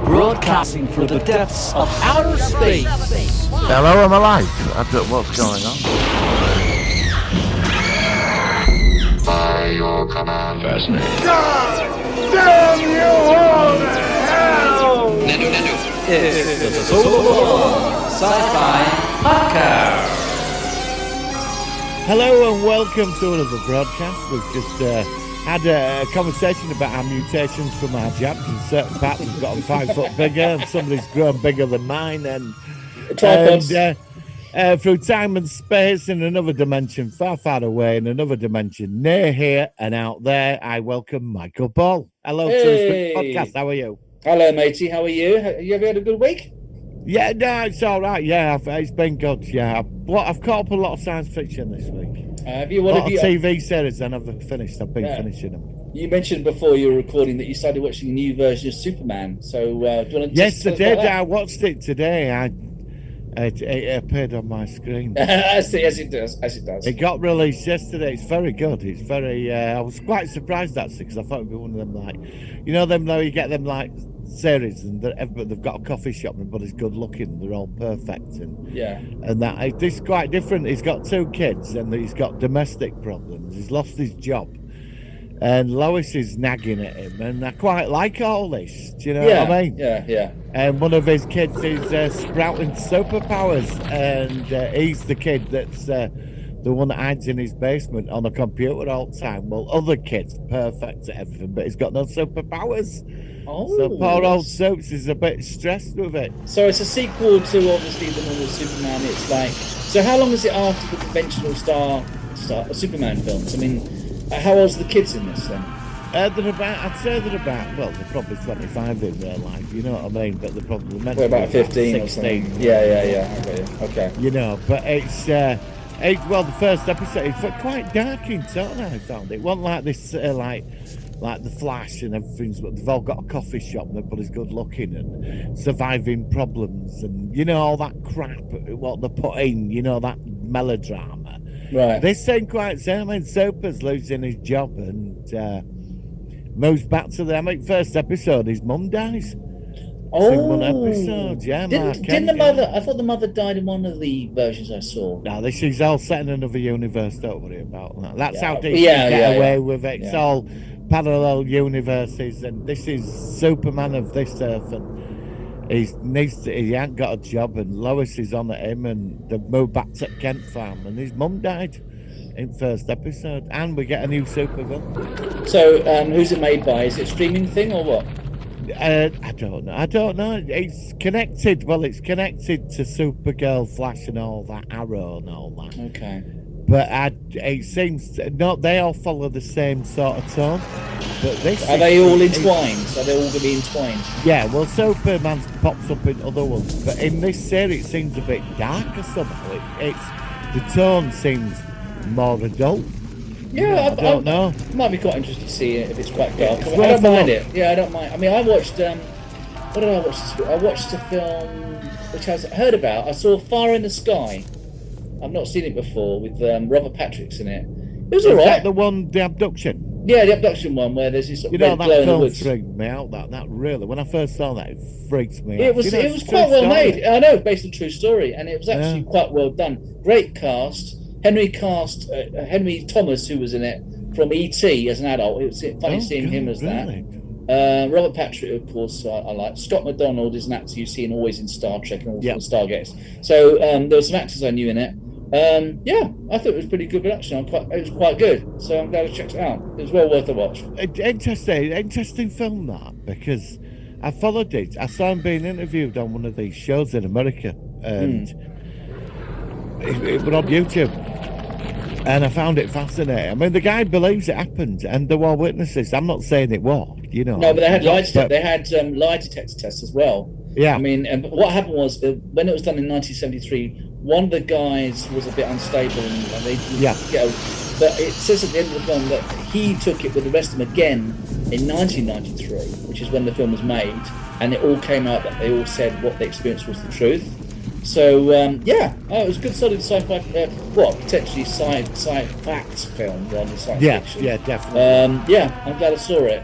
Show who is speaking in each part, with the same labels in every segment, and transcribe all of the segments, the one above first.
Speaker 1: Broadcasting from the depths of outer space.
Speaker 2: Hello, I'm alive. I don't know what's going on.
Speaker 3: By your command.
Speaker 2: Fascinating.
Speaker 4: God damn you all to hell!
Speaker 1: It's the Sci-Fi Podcast.
Speaker 5: Hello and welcome to another broadcast. We've just had a conversation about our mutations from our jabs, and certain parts have gotten 5 foot bigger, and somebody's grown bigger than mine, and through time and space in another dimension, far, far away in another dimension, near here and out there, I welcome Michael Paul. Hello to this podcast. How are you?
Speaker 6: Hello, matey. How are you? You ever had a good week?
Speaker 5: Yeah, no, it's all right. Yeah, it's been good. Yeah, I've caught up a lot of science fiction this week.
Speaker 6: Have you?
Speaker 5: A lot of TV series I never finished. I've been finishing them.
Speaker 6: You mentioned before you were recording that you started watching a new version of Superman. So, do you want to?
Speaker 5: Yes, I did. I watched it today. It appeared on my screen.
Speaker 6: As it does.
Speaker 5: It got released yesterday. It's very good. It's very. I was quite surprised actually because I thought it'd be one of them like, you know, them though you get them like series and they've got a coffee shop and everybody's good looking. They're all perfect and that this is quite different. He's got 2 kids and he's got domestic problems. He's lost his job. And Lois is nagging at him, and I quite like all this. Do you know what I mean?
Speaker 6: Yeah.
Speaker 5: And one of his kids is sprouting superpowers, and he's the kid that's the one that hides in his basement on a computer all the time. Well, other kids perfect at everything, but he's got no superpowers.
Speaker 6: Oh,
Speaker 5: so poor old Soaps is a bit stressed with it.
Speaker 6: So it's a sequel to obviously the normal Superman. It's like, so how long is it after the conventional Superman films? I mean, how old's the kids in this then?
Speaker 5: They're about, well, they're probably 25 in real life, you know what I mean? But they're probably meant to be
Speaker 6: about 15
Speaker 5: 16.
Speaker 6: or something. Yeah. Okay.
Speaker 5: You know, but it's the first episode is quite dark in tone, I found. It wasn't like this, like the Flash and everything's, but they've all got a coffee shop and everybody's good looking and surviving problems and, you know, all that crap, what they put in, you know, that melodrama.
Speaker 6: Right.
Speaker 5: This ain't quite same. I mean, Soper's losing his job and moves back to the first episode. His mum dies.
Speaker 6: Oh,
Speaker 5: in one episode, yeah.
Speaker 6: Didn't the mother? I thought the mother died in one of the versions I saw.
Speaker 5: No, this is all set in another universe. Don't worry about that. That's how they get away with it. It's all parallel universes, and this is Superman of this earth, and he ain't got a job, and Lois is on at him, and they've moved back to Kent Farm, and his mum died in first episode, and we get a new supervillain.
Speaker 6: So, who's it made by? Is it a streaming thing or what?
Speaker 5: I don't know. It's connected. Well, it's connected to Supergirl, Flash, and all that, Arrow, and all that.
Speaker 6: Okay.
Speaker 5: But it seems they all follow the same sort of tone. But
Speaker 6: are they all entwined? Are they all going to be entwined?
Speaker 5: Yeah, well, Superman pops up in other ones, but in this series it seems a bit darker somehow. The tone seems more adult.
Speaker 6: Yeah,
Speaker 5: I don't know.
Speaker 6: It might be quite interesting to see it if it's quite dark.
Speaker 5: I
Speaker 6: don't mind it. Yeah, I don't mind. I mean, I watched. What did I watch this week? I watched a film which I heard about. I saw Fire in the Sky. I've not seen it before with Robert Patrick's in it. It was alright.
Speaker 5: Is that the abduction?
Speaker 6: Yeah, the abduction one where there's this.
Speaker 5: You know, that film freaked me out. That really, when I first saw that, it freaked me out.
Speaker 6: It was quite well made. I know, based on a true story, and it was actually quite well done. Great cast. Henry Thomas, who was in it from E.T. as an adult. It was funny seeing him as that. Robert Patrick, of course, I like. Scott McDonald is an actor you see always in Star Trek and also in Stargates. So there were some actors I knew in it. I thought it was pretty good production. It was quite good, so I'm glad I checked it out. It was well worth a watch.
Speaker 5: Interesting film that, because I followed it. I saw him being interviewed on one of these shows in America, and it was on YouTube, and I found it fascinating. I mean, the guy believes it happened, and there were witnesses. I'm not saying it was, you know.
Speaker 6: No, but they had lie detector tests as well.
Speaker 5: Yeah.
Speaker 6: I mean, and what happened was when it was done in 1973. One of the guys was a bit unstable, and they but it says at the end of the film that he took it with the rest of them again in 1993, which is when the film was made, and it all came out that they all said what the experience was the truth. So it was a good solid sci-fi, potentially sci-fact film rather than science fiction.
Speaker 5: Yeah, definitely.
Speaker 6: I'm glad I saw it.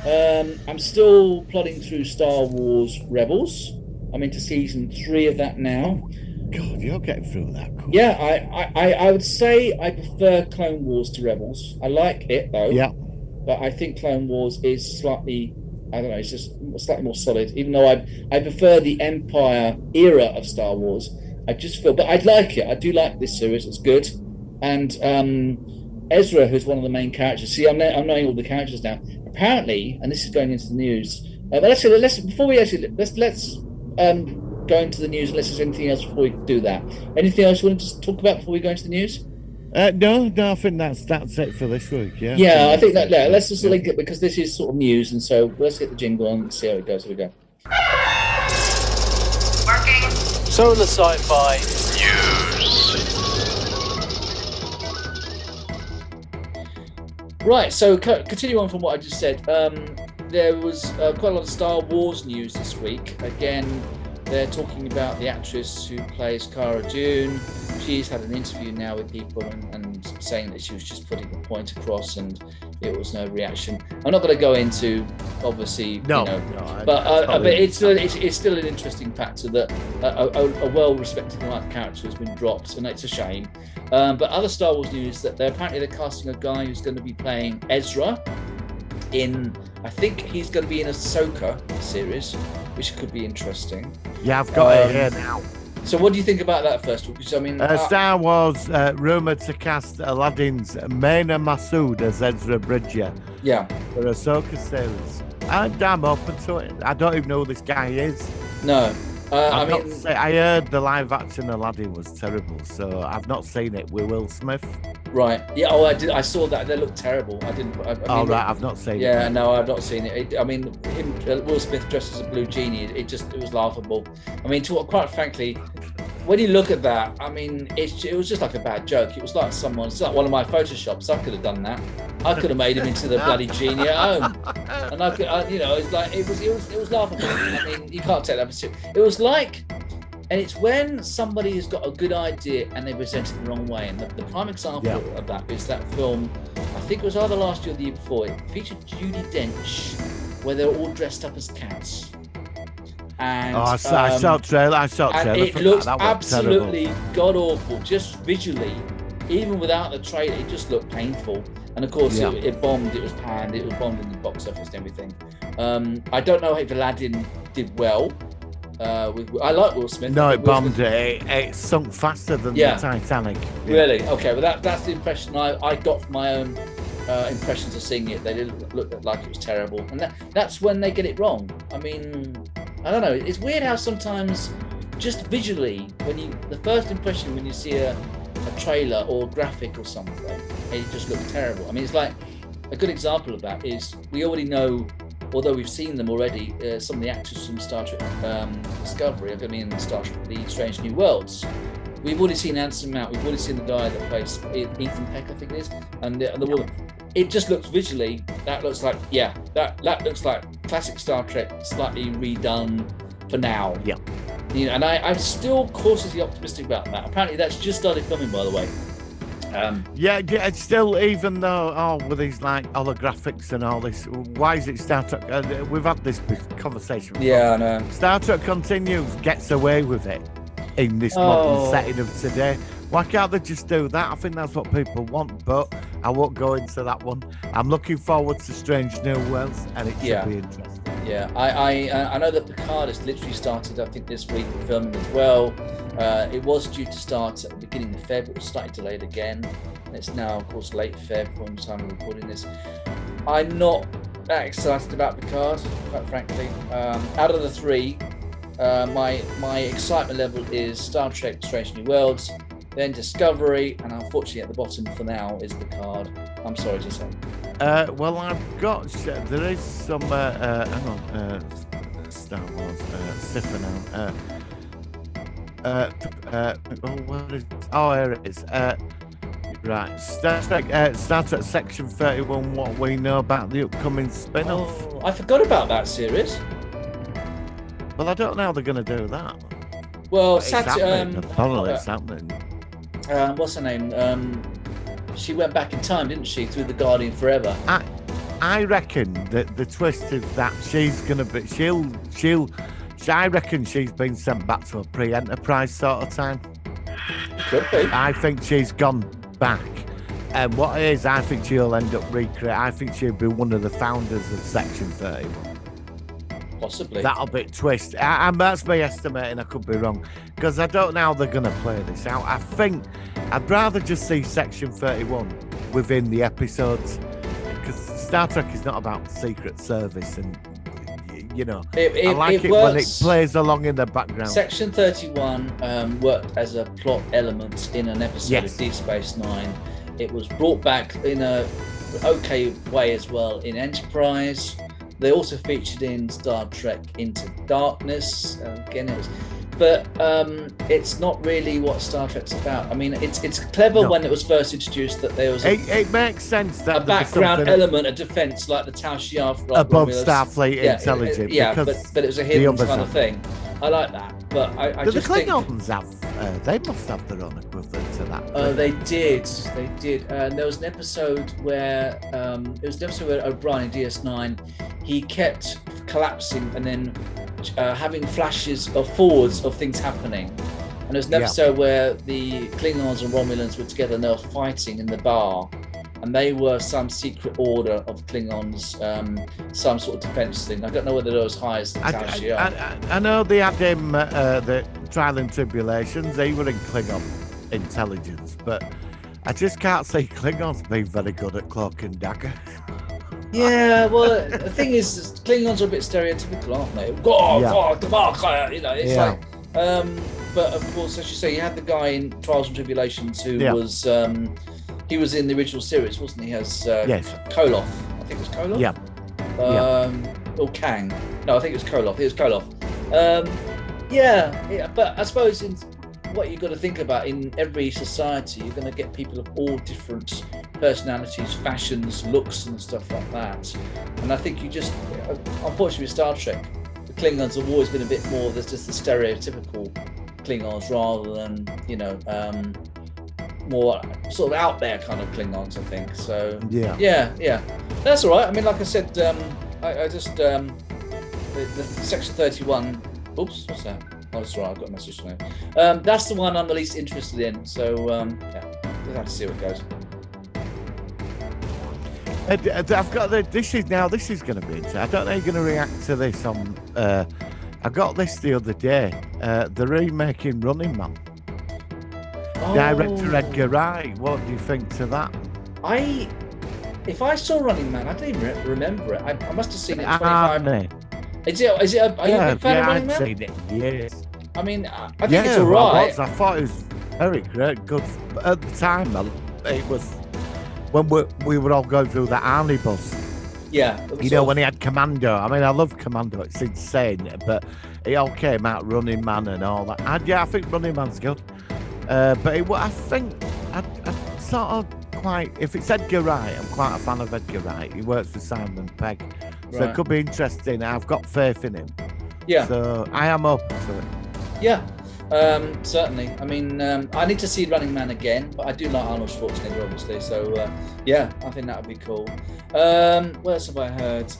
Speaker 6: I'm still plodding through Star Wars Rebels. I'm into season 3 of that now.
Speaker 5: God, you're getting through that. Cool.
Speaker 6: Yeah, I would say I prefer Clone Wars to Rebels. I like it though.
Speaker 5: Yeah.
Speaker 6: But I think Clone Wars is slightly, I don't know, it's just slightly more solid. Even though I prefer the Empire era of Star Wars, I just feel, but I'd like it. I do like this series. It's good, and Ezra, who's one of the main characters. See, I'm knowing all the characters now. Apparently, and this is going into the news. But let's go into the news. Unless there's anything else before we do that. Anything else you want to talk about before we go into the news?
Speaker 5: No, I think that's it for this week. Yeah.
Speaker 6: Yeah, I think that. Yeah, let's just link it because this is sort of news, and so let's get the jingle on and see how it goes. Here we go.
Speaker 3: Working.
Speaker 1: So in the sci-fi
Speaker 6: Right, so continue on from what I just said. There was quite a lot of Star Wars news this week. Again, they're talking about the actress who plays Cara Dune. She's had an interview now with people and saying that she was just putting the point across and it was no reaction. I'm not going to go into, obviously, but it's still an interesting factor that a well-respected character has been dropped, and it's a shame. But other Star Wars news that they're casting a guy who's going to be playing Ezra in, I think he's going to be in Ahsoka series, which could be interesting.
Speaker 5: Yeah, I've got it here now.
Speaker 6: So what do you think about that first? Because I mean,
Speaker 5: Star Wars rumoured to cast Aladdin's Mena Massoud as Ezra Bridger.
Speaker 6: Yeah.
Speaker 5: For Ahsoka series. I'm open to it. I don't even know who this guy is.
Speaker 6: No.
Speaker 5: I heard the live action Aladdin was terrible, so I've not seen it with Will Smith.
Speaker 6: Right. Yeah. Oh, I did. I saw that. They looked terrible. I didn't.
Speaker 5: I've not seen it.
Speaker 6: Yeah. No, I've not seen it. Will Smith dressed as a blue genie. It was laughable. I mean, quite frankly, when you look at that, I mean, it was just like a bad joke. It was like it's like one of my Photoshops. I could have done that. I could have made him into the bloody genie at home, and it's like it was laughable. I mean, you can't take that seriously. It was like, and it's when somebody has got a good idea and they present it the wrong way. And the prime example of that is that film. I think it was either last year or the year before. It featured Judi Dench, where they're all dressed up as cats. And
Speaker 5: I saw trailer.
Speaker 6: And it looks absolutely god awful, just visually. Even without the trailer, it just looked painful. And of course, it bombed. It was panned. It was bombed in the box office and everything. I don't know if Aladdin did well. I like Will Smith.
Speaker 5: No, it bombed. It sunk faster than the Titanic. Yeah.
Speaker 6: Really? Okay. Well, that's the impression I got from my own impressions of seeing it. They didn't look like it was terrible, and that's when they get it wrong. I mean, I don't know. It's weird how sometimes, just visually, the first impression when you see a trailer or graphic or something, it just looks terrible. I mean, it's like a good example of that is we already know, although we've seen them already, some of the actors from Star Trek Discovery. I mean, Star Trek: The Strange New Worlds. We've already seen Anson Mount. We've already seen the guy that plays Ethan Peck, I think it is, and the woman. It just looks visually. That looks like that looks like classic Star Trek, slightly redone for now.
Speaker 5: Yeah.
Speaker 6: And I'm still cautiously optimistic about that. Apparently, that's just started filming, by the way.
Speaker 5: It's still, even though with these like holographics and all this, why is it Star Trek? We've had this conversation before.
Speaker 6: Yeah, I know.
Speaker 5: Star Trek Continues gets away with it in this modern setting of today. Why can't they just do that? I think that's what people want, but I won't go into that one. I'm looking forward to Strange New Worlds, and it should be interesting.
Speaker 6: Yeah, I know that Picard has literally started, I think, this week filming as well. It was due to start at the beginning of Feb, it was slightly delayed again. And it's now, of course, late Feb from the time we're recording this. I'm not that excited about Picard, quite frankly. Out of the three, my excitement level is Star Trek: Strange New Worlds, then Discovery, and unfortunately at the bottom for now is Picard. I'm sorry to say.
Speaker 5: Well, I've got, there is some, hang on, Star Wars, Sci-Fi now. Here it is. Right, Star Trek Section 31, what we know about the upcoming spin-off.
Speaker 6: Oh, I forgot about that series.
Speaker 5: Well, I don't know how they're going to do that.
Speaker 6: Well,
Speaker 5: it's happening. It's happening.
Speaker 6: What's her name? She went back in time, didn't she, through the Guardian Forever?
Speaker 5: I reckon that the twist is that she's gonna be. I reckon she's been sent back to a pre-Enterprise sort of time.
Speaker 6: Could be.
Speaker 5: I think she's gone back. And what it is, I think she'll end up I think she'll be one of the founders of Section 31.
Speaker 6: Possibly.
Speaker 5: That'll be a twist. And that's my estimating, I could be wrong. Because I don't know how they're going to play this out. I think I'd rather just see Section 31 within the episodes. Because Star Trek is not about Secret Service and, you know, I like it when it plays along in the background.
Speaker 6: Section 31 worked as a plot element in an episode of Deep Space Nine. It was brought back in a okay way as well in Enterprise. They also featured in Star Trek Into Darkness. Again, but it's not really what Star Trek's about. I mean, it's clever when it was first introduced that there was
Speaker 5: it makes sense that
Speaker 6: a background element of defense like the Tau Shiar
Speaker 5: above Starfleet intelligence.
Speaker 6: Yeah, but it was a hidden kind of thing. I like that, but I just think
Speaker 5: the Klingons have they must have their own equivalent to that.
Speaker 6: They did. There was an episode where O'Brien in DS9, he kept collapsing and then having flashes of forwards of things happening. And there's an episode where the Klingons and Romulans were together and they were fighting in the bar. And they were some secret order of Klingons, some sort of defense thing. I don't know whether they're as high as the Tau Shiar.
Speaker 5: I know they had him, the Trial and Tribulations, they were in Klingon intelligence, but I just can't see Klingons being very good at cloak and dagger.
Speaker 6: Yeah, well, the thing is, Klingons are a bit stereotypical, aren't they? You know, it's like... but of course, as you say, you had the guy in Trials and Tribulations who was... he was in the original series, wasn't he? As Koloth. I think it was Koloth?
Speaker 5: Yeah.
Speaker 6: Or Kang. No, I think it was Koloth. It was Koloth. But I suppose what you've got to think about, in every society, you're going to get people of all different personalities, fashions, looks and stuff like that. And I think you just, unfortunately with Star Trek, the Klingons have always been a bit more, there's just the stereotypical Klingons rather than, you know, more sort of out there kind of Klingons, I think. So yeah, that's all right. I mean, like I said, I just the Section 31. Oops, what's that? Oh, that's right. I've got a message from him. That's the one I'm the least interested in. So we'll have to see what goes.
Speaker 5: I've got this is going to be interesting. I don't know how you're going to react to this. I got this the other day. They're remaking Running Man. Director Edgar Wright. What do you think to that?
Speaker 6: If I saw Running Man, I didn't even remember it. I must have seen it 25. Is it? Are you a big fan of Running Man?
Speaker 5: I've seen it. Yes.
Speaker 6: I mean, I think it's all right.
Speaker 5: I thought it was very great. Good at the time. It was when we were all going through the Arnie bus.
Speaker 6: Yeah.
Speaker 5: You know, when he had Commando. I mean, I love Commando. It's insane. But it all came out, Running Man and all that. I think Running Man's good. But I think I sort of quite, if it's Edgar Wright, I'm quite a fan of Edgar Wright. He works for Simon Pegg, so it could be interesting. I've got faith in him. Yeah. So I am open to it. Yeah,
Speaker 6: certainly. I mean, I need to see Running Man again, but I do like Arnold Schwarzenegger, obviously. So I think that would be cool. What else have I heard?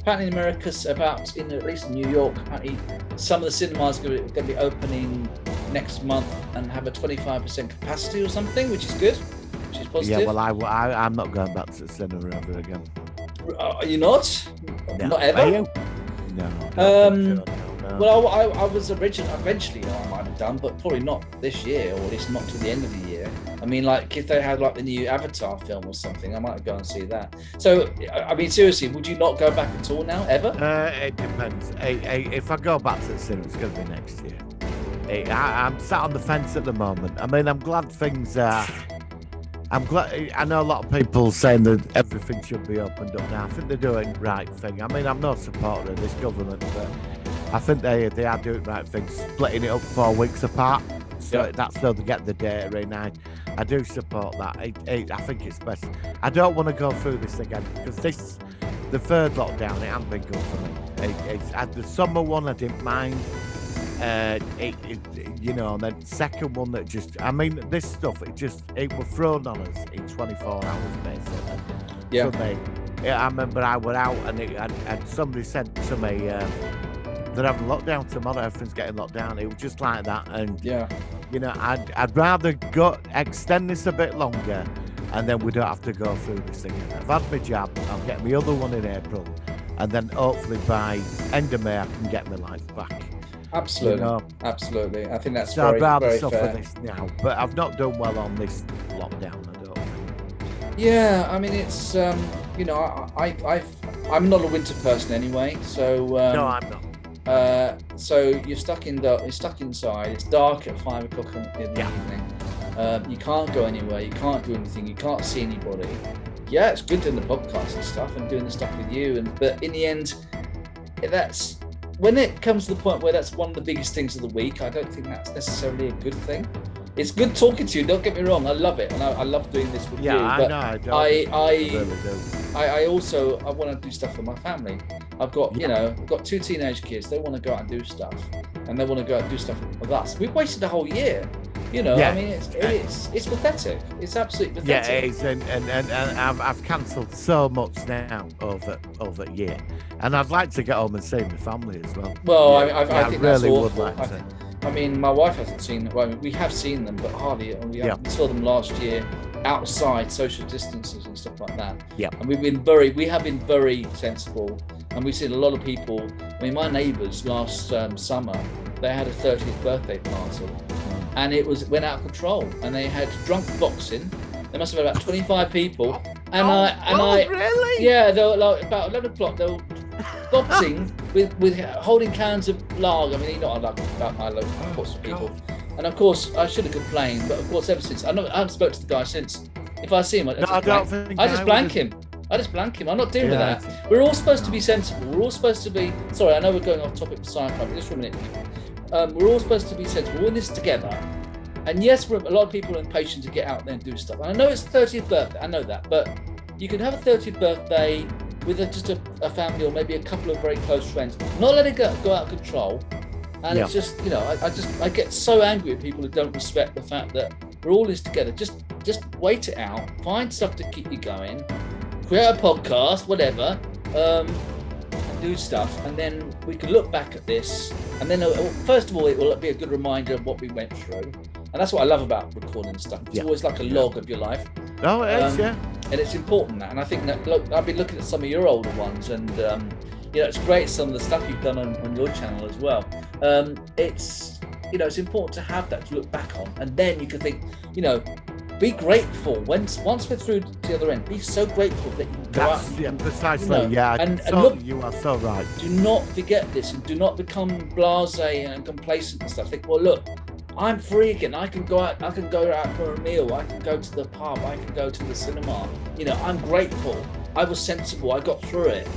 Speaker 6: Apparently in America, at least in New York, apparently some of the cinemas are going to be opening next month and have a 25% capacity or something, which is good, which is positive.
Speaker 5: Yeah, well, I'm not going back to the cinema ever again.
Speaker 6: Are you not?
Speaker 5: No.
Speaker 6: Not ever?
Speaker 5: Are you? No.
Speaker 6: Well, I was eventually I might have done, but probably not this year, or at least not to the end of the year. I mean, like if they had like the new Avatar film or something, I might go and see that. So, I mean, seriously, would you not go back at all now, ever?
Speaker 5: It depends. If I go back to the cinema, it's going to be next year. I'm sat on the fence at the moment. I mean, I'm glad things are... I know a lot of people saying that everything should be opened up now. I think they're doing the right thing. I mean, I'm no supporter of this government, but I think they are doing the right thing, splitting it up 4 weeks apart. So that's so they get the data in. I do support that. I think it's best. I don't want to go through this again because the third lockdown, it hasn't been good for me. The summer one I didn't mind. You know, and then second one that just, I mean, this stuff, it was thrown on us in 24 hours basically.
Speaker 6: Yeah.
Speaker 5: Sunday, I remember I were out and somebody said to me, they're having lockdown tomorrow, everything's getting locked down. It was just like that. And, you know, I'd rather extend this a bit longer and then we don't have to go through this again. I've had my jab, I'll get my other one in April. And then hopefully by end of May, I can get my life back.
Speaker 6: Absolutely,
Speaker 5: you know?
Speaker 6: Absolutely. I think that's
Speaker 5: so
Speaker 6: very,
Speaker 5: I'd rather
Speaker 6: very
Speaker 5: suffer
Speaker 6: fair.
Speaker 5: this now, but I've not done well on this lockdown, I don't think.
Speaker 6: Yeah, I mean, it's you know, I'm not a winter person anyway, so
Speaker 5: No, I'm not.
Speaker 6: So you're stuck inside. It's dark at 5 o'clock in the evening. You can't go anywhere. You can't do anything. You can't see anybody. Yeah, it's good doing the podcast and stuff and doing the stuff with you. But in the end, that's when it comes to the point where that's one of the biggest things of the week. I don't think that's necessarily a good thing. It's good talking to you. Don't get me wrong. I love it, and I love doing this with you.
Speaker 5: Yeah,
Speaker 6: But
Speaker 5: I know.
Speaker 6: I also want to do stuff for my family. I've got I've got 2 teenage kids. They want to go out and do stuff, and they want to go out and do stuff with us. We've wasted a whole year. You know, I mean, it's pathetic. It's absolutely pathetic.
Speaker 5: Yeah, it is, and I've cancelled so much now over a year, and I'd like to get home and see my family as well.
Speaker 6: Well, I think that's
Speaker 5: really
Speaker 6: awful.
Speaker 5: would like to.
Speaker 6: I mean, my wife hasn't seen them. Well, we have seen them, but hardly. We saw them last year outside, social distances and stuff like that.
Speaker 5: Yeah.
Speaker 6: And we have been very sensible, and we've seen a lot of people. I mean, my neighbours last summer, they had a 30th birthday party, and it went out of control, and they had drunk boxing. There must have been about 25 people,
Speaker 5: really?
Speaker 6: Yeah, they were like about 11 o'clock. They were boxing with holding cans of lager. I mean, you know, I like about my local sorts of people. And of course, I should have complained, but of course, ever since I haven't spoken to the guy since. If I see him, I just blank him. I'm not dealing with that. We're all supposed to be sensible. We're all supposed to be. Sorry, I know we're going off topic for Sci-Fi, but just for a minute. We're all supposed to be sensible. We're in this together. And yes, a lot of people are impatient to get out there and do stuff. And I know it's 30th birthday. I know that, but you can have a 30th birthday with just a family or maybe a couple of very close friends. Not let it go out of control. And it's just, you know, I get so angry at people who don't respect the fact that we're all in this together. Just wait it out. Find stuff to keep you going. Create a podcast, whatever. And do stuff, and then we can look back at this, and then first of all, it will be a good reminder of what we went through, and that's what I love about recording stuff. It's always like a log of your life. Oh, it is, and it's important that, and I think that, look, I've been looking at some of your older ones, and you know, it's great some of the stuff you've done on your channel as well. It's, you know, it's important to have that to look back on, and then you can think, you know, be grateful once we're through to the other end. Be so grateful that you can go out.
Speaker 5: Precisely.
Speaker 6: You know,
Speaker 5: and look, you are so right.
Speaker 6: Do not forget this, and do not become blasé and complacent and stuff. Think, well, look, I'm free again. I can go out. I can go out for a meal. I can go to the pub. I can go to the cinema. You know, I'm grateful. I was sensible. I got through it.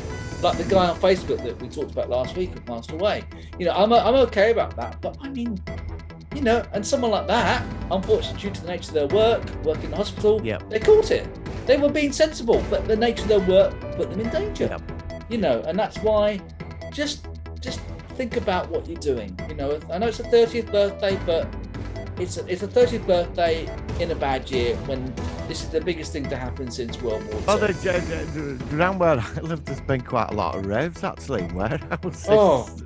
Speaker 6: Like the guy on Facebook that we talked about last week who passed away. You know, I'm okay about that. But I mean, you know, and someone like that, unfortunately, due to the nature of their work in the hospital, they caught it. They were being sensible, but the nature of their work put them in danger. You know, and that's why just think about what you're doing. You know, I know it's a 30th birthday, but it's a 30th birthday in a bad year when this is the biggest thing to happen since World War II.
Speaker 5: Well, around where I live, there's been quite a lot of raves actually. Where I was,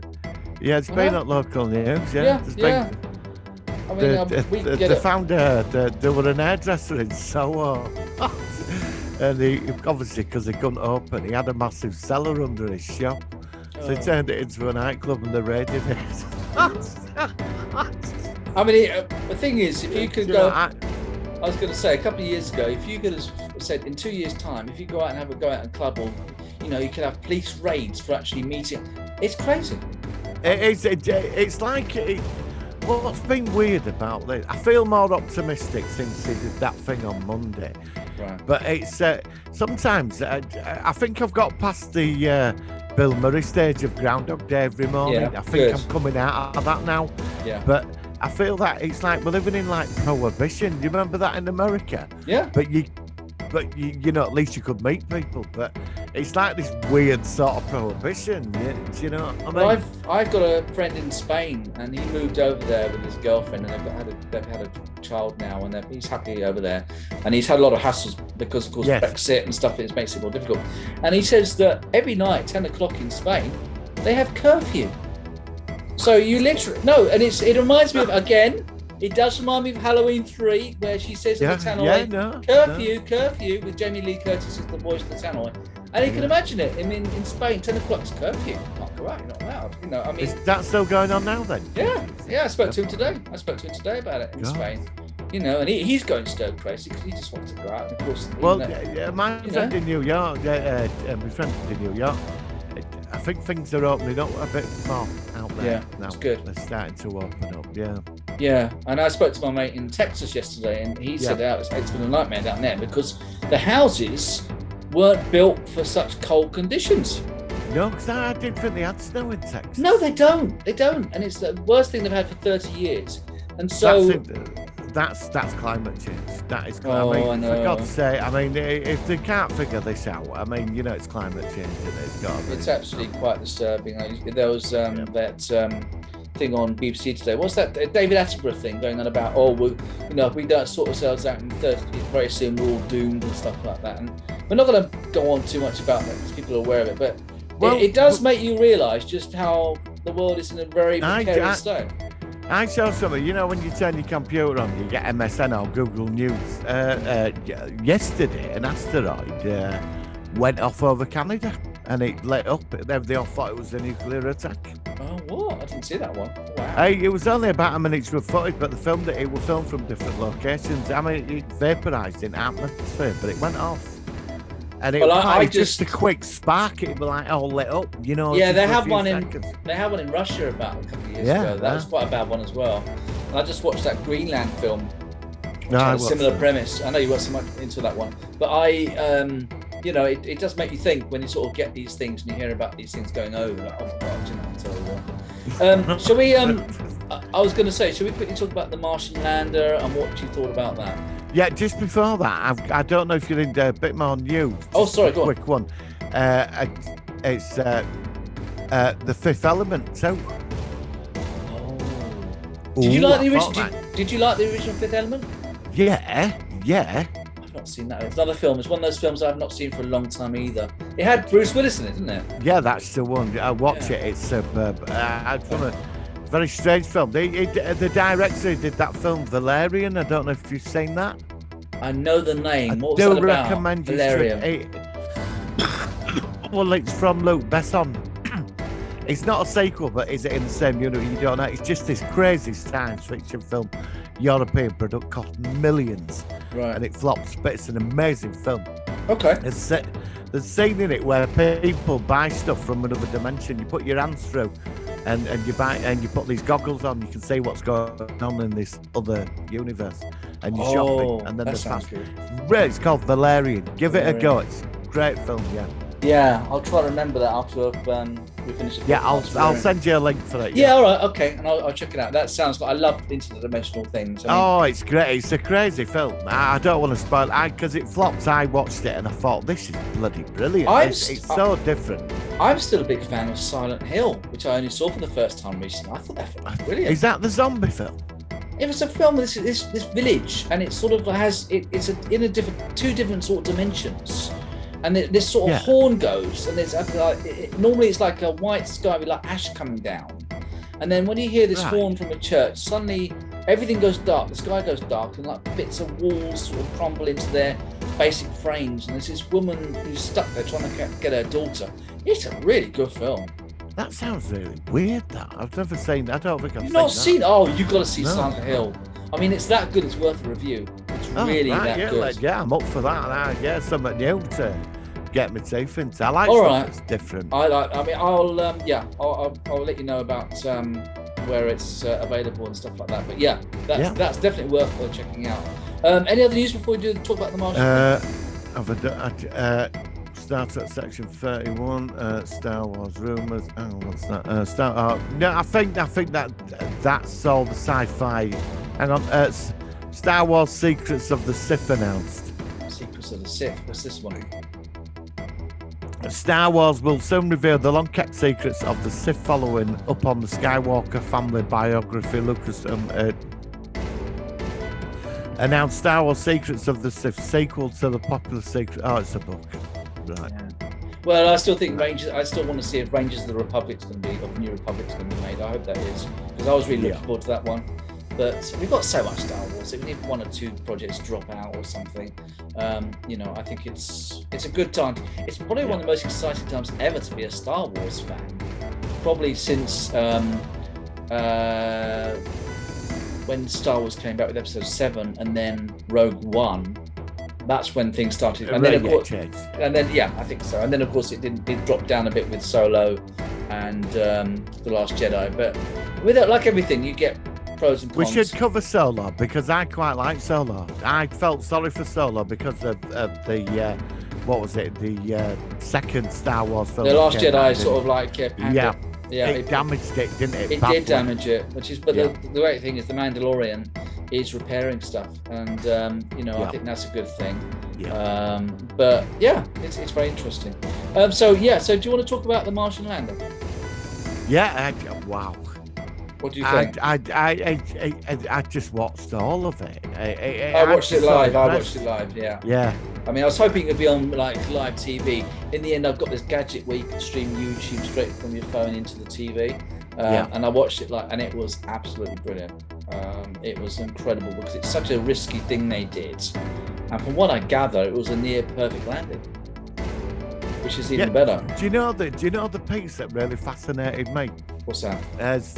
Speaker 5: it's been at local news. I mean, they found there were an hairdresser in Soho, and he obviously, because he couldn't open, he had a massive cellar under his shop, so he turned it into a nightclub and they raided it.
Speaker 6: I mean, the thing is, if you could go, I was going to say a couple of years ago, if you could have said in 2 years' time, if you go out and have a go out and club, or you know, you could have police raids for actually meeting. It's crazy.
Speaker 5: It's like. What's been weird about this, I feel more optimistic since he did that thing on Monday. Right. But it's sometimes I think I've got past the Bill Murray stage of Groundhog Day every morning. I think I'm coming out of that now. Yeah. But I feel that it's like we're living in like prohibition. Do you remember that in America?
Speaker 6: Yeah.
Speaker 5: But but you know, at least you could meet people. But it's like this weird sort of prohibition. Do you know what I mean?
Speaker 6: Well, I've got a friend in Spain, and he moved over there with his girlfriend, and they've had a child now, and he's happy over there. And he's had a lot of hassles because, of course, Brexit and stuff makes it more difficult. And he says that every night, 10 o'clock in Spain, they have curfew. So you literally and it reminds me of, again, it does remind me of Halloween 3, where she says in the tannoy, curfew, with Jamie Lee Curtis as the voice of the tannoy. And you can imagine it. I mean, in Spain, 10 o'clock is curfew. You can't go out, you're not allowed. You know, I mean,
Speaker 5: is that still going on now then?
Speaker 6: Yeah. I spoke to him today. about it in Spain. You know, and he's going stir crazy because he just wants to go out. And of course,
Speaker 5: my friend in New York, my friend in New York, I think things are opening up a bit more out there now. It's good. They're starting to open up.
Speaker 6: Yeah, and I spoke to my mate in Texas yesterday, and he said it's been a nightmare down there because the houses weren't built for such cold conditions.
Speaker 5: No, because I didn't think they had snow in Texas.
Speaker 6: No, they don't, and it's the worst thing they've had for 30 years. And so
Speaker 5: that's climate change. That is
Speaker 6: climate. I know.
Speaker 5: For God's sake, I mean, if they can't figure this out, I mean, you know, it's climate change, and it's
Speaker 6: absolutely quite disturbing. There was that thing on BBC today. What's that David Attenborough thing going on about? If we don't sort ourselves out in 30 very soon, we're all doomed and stuff like that. And we're not going to go on too much about that because people are aware of it, but it does make you realise just how the world is in a very precarious state.
Speaker 5: I saw something, you know, when you turn your computer on, you get MSN or Google News. Yesterday, an asteroid went off over Canada and it lit up. They all thought it was a nuclear attack.
Speaker 6: Oh, what? I didn't see that one. Wow.
Speaker 5: It was only about a minute's worth of footage, but it was filmed from different locations. I mean, it vaporised in atmosphere, but it went off. And it was just a quick spark. It was like all lit up, you know.
Speaker 6: Yeah, they have one in Russia about a couple of years ago. That was quite a bad one as well. And I just watched that Greenland film, which had a similar premise. I know you weren't so much into that one, but it does make you think when you sort of get these things and you hear about these things going over. Like, oh God, you know, I'll tell you what. Shall we? I was going to say, shall we quickly talk about the Martian lander and what you thought about that?
Speaker 5: Yeah, just before that, I don't know if you're into a bit more news.
Speaker 6: Oh, sorry, go on.
Speaker 5: Quick one. It's The Fifth Element too.
Speaker 6: Oh. Did you like the original? Did you like the original Fifth Element?
Speaker 5: Yeah.
Speaker 6: I've not seen that. It's another film. It's one of those films I've not seen for a long time either. It had Bruce Willis in it, didn't it?
Speaker 5: Yeah, that's the one. I watch it. It's superb. It's a very strange film. The director who did that film, Valerian. I don't know if you've seen that.
Speaker 6: I know the name. What was
Speaker 5: that
Speaker 6: about?
Speaker 5: I recommend you.
Speaker 6: Valerian.
Speaker 5: Well, it's from Luc Besson. It's not a sequel, but is it in the same universe? You don't know. It's just this crazy science fiction film, European product, cost millions,
Speaker 6: right?
Speaker 5: And it flops, but it's an amazing film.
Speaker 6: Okay.
Speaker 5: There's a scene in it where people buy stuff from another dimension. You put your hands through, and you put these goggles on. You can see what's going on in this other universe, and you're shopping. And then it's called Valerian. Give it a go. It's a great film.
Speaker 6: Yeah, I'll try to remember that after we finish it.
Speaker 5: Yeah, I'll send you a link for that.
Speaker 6: Yeah, all right, okay, and I'll check it out. That sounds like I love interdimensional things.
Speaker 5: It's great. It's a crazy film. I don't want to spoil it because it flopped. I watched it and I thought this is bloody brilliant. It's so different.
Speaker 6: I'm still a big fan of Silent Hill, which I only saw for the first time recently. I thought that film was brilliant.
Speaker 5: Is that the zombie film?
Speaker 6: It was a film with this village, and it sort of has two different sort of dimensions. And this sort of horn goes, and there's normally it's like a white sky with like ash coming down, and then when you hear this horn from a church, suddenly everything goes dark. The sky goes dark, and like bits of walls sort of crumble into their basic frames. And there's this woman who's stuck there trying to get her daughter. It's a really good film.
Speaker 5: That sounds really weird. That I've never seen. I don't think I've
Speaker 6: You've not seen that. Oh, you've got to see Silent Hill. I mean, it's that good. It's worth a review. It's really that good.
Speaker 5: Yeah, I'm up for that. Something new to get my teeth into. I like that's different.
Speaker 6: I'll let you know about where it's available and stuff like that. But that's definitely worth checking out. Any other news before we talk about the Martian?
Speaker 5: Start at section 31. Star Wars rumors. Oh, what's that? No, I think that's all the sci-fi. Hang on. Star Wars Secrets of the Sith announced.
Speaker 6: Secrets of the Sith. What's this one?
Speaker 5: Star Wars will soon reveal the long-kept secrets of the Sith following up on the Skywalker family biography. Lucas announced Star Wars Secrets of the Sith, sequel to the popular secret. Oh, it's a book, right?
Speaker 6: Yeah. Well, I still think Rangers. I still want to see if Rangers of the Republic's going to be, of New Republic's going to be made. I hope that is, because I was really looking forward to that one. But we've got so much Star Wars. Even if one or two projects drop out or something, you know, I think it's a good time. It's probably one of the most exciting times ever to be a Star Wars fan. Probably since when Star Wars came back with Episode 7 and then Rogue One. That's when things started. And then, of course, I think so. And then, of course, it dropped down a bit with Solo and The Last Jedi. But with it, like everything, you get pros and cons.
Speaker 5: We should cover Solo because I quite like Solo. I felt sorry for Solo because of the what was it? The second Star Wars film.
Speaker 6: The Last Jedi, sort of like
Speaker 5: it damaged it, didn't it?
Speaker 6: It did damage it, which is. But the great thing is, the Mandalorian is repairing stuff, and you know, I think that's a good thing. But yeah, it's very interesting. So do you want to talk about the Martian lander?
Speaker 5: Wow.
Speaker 6: What do you think?
Speaker 5: I just watched all of it.
Speaker 6: I watched it live. Yeah. I mean, I was hoping it'd be on like live TV. In the end, I've got this gadget where you can stream YouTube straight from your phone into the TV. And I watched it and it was absolutely brilliant. It was incredible because it's such a risky thing they did. And from what I gather, it was a near perfect landing, which is even better.
Speaker 5: Do you know the piece that really fascinated me?
Speaker 6: What's that?
Speaker 5: As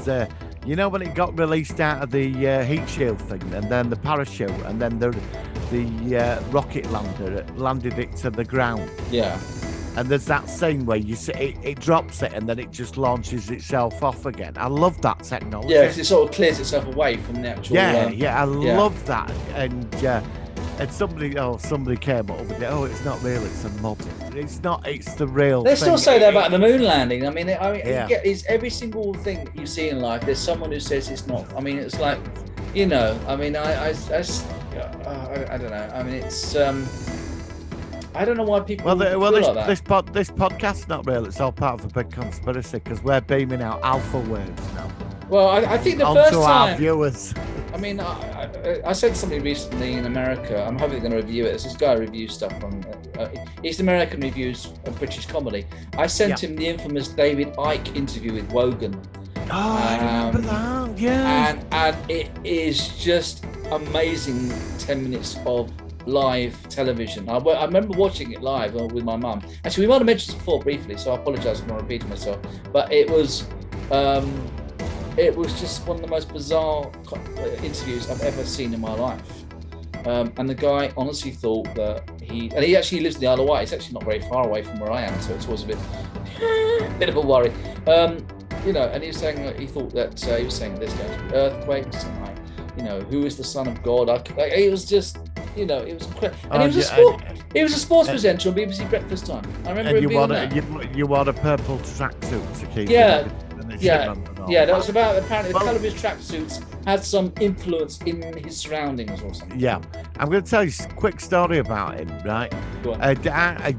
Speaker 5: you know, when it got released out of the heat shield thing, and then the parachute, and then the rocket lander landed it to the ground.
Speaker 6: Yeah.
Speaker 5: And there's that scene where you see it drops it, and then it just launches itself off again. I love that technology.
Speaker 6: Yeah, because it sort of clears itself away from the actual.
Speaker 5: I love that. And somebody came up with it. Oh, it's not real. It's a model. It's not. It's the real.
Speaker 6: They still say that about the moon landing. I mean, it's every single thing you see in life. There's someone who says it's not. I mean, it's like, you know. I mean, I don't know. I mean, it's. I don't know why people. This
Speaker 5: podcast's not real. It's all part of a big conspiracy because we're beaming out alpha waves now.
Speaker 6: Well, I think the first time.
Speaker 5: Our viewers.
Speaker 6: I mean, I said to somebody recently in America. I'm hopefully going to review it. There's this guy who reviews stuff on East American reviews of British comedy. I sent him the infamous David Icke interview with Wogan.
Speaker 5: Oh, I remember that. Yeah.
Speaker 6: And it is just amazing. 10 minutes of live television. I remember watching it live with my mum. Actually, we might have mentioned this before briefly, so I apologise if I'm repeating myself. But it was just one of the most bizarre interviews I've ever seen in my life. And the guy honestly thought that he actually lives in the Isle of Wight. It's actually not very far away from where I am, so it was a bit of a worry. You know, and he was saying that he thought that he was saying there's going to be earthquakes and like, you know, who is the son of God? It was just. You know, it was incredible. And he was a sports presenter on BBC Breakfast Time. I remember him being there.
Speaker 5: You wore a purple tracksuit to keep.
Speaker 6: That was about apparently the colour of his tracksuits had some influence in his surroundings or something. Yeah,
Speaker 5: I'm going to tell you a quick story about him. Right,
Speaker 6: go on.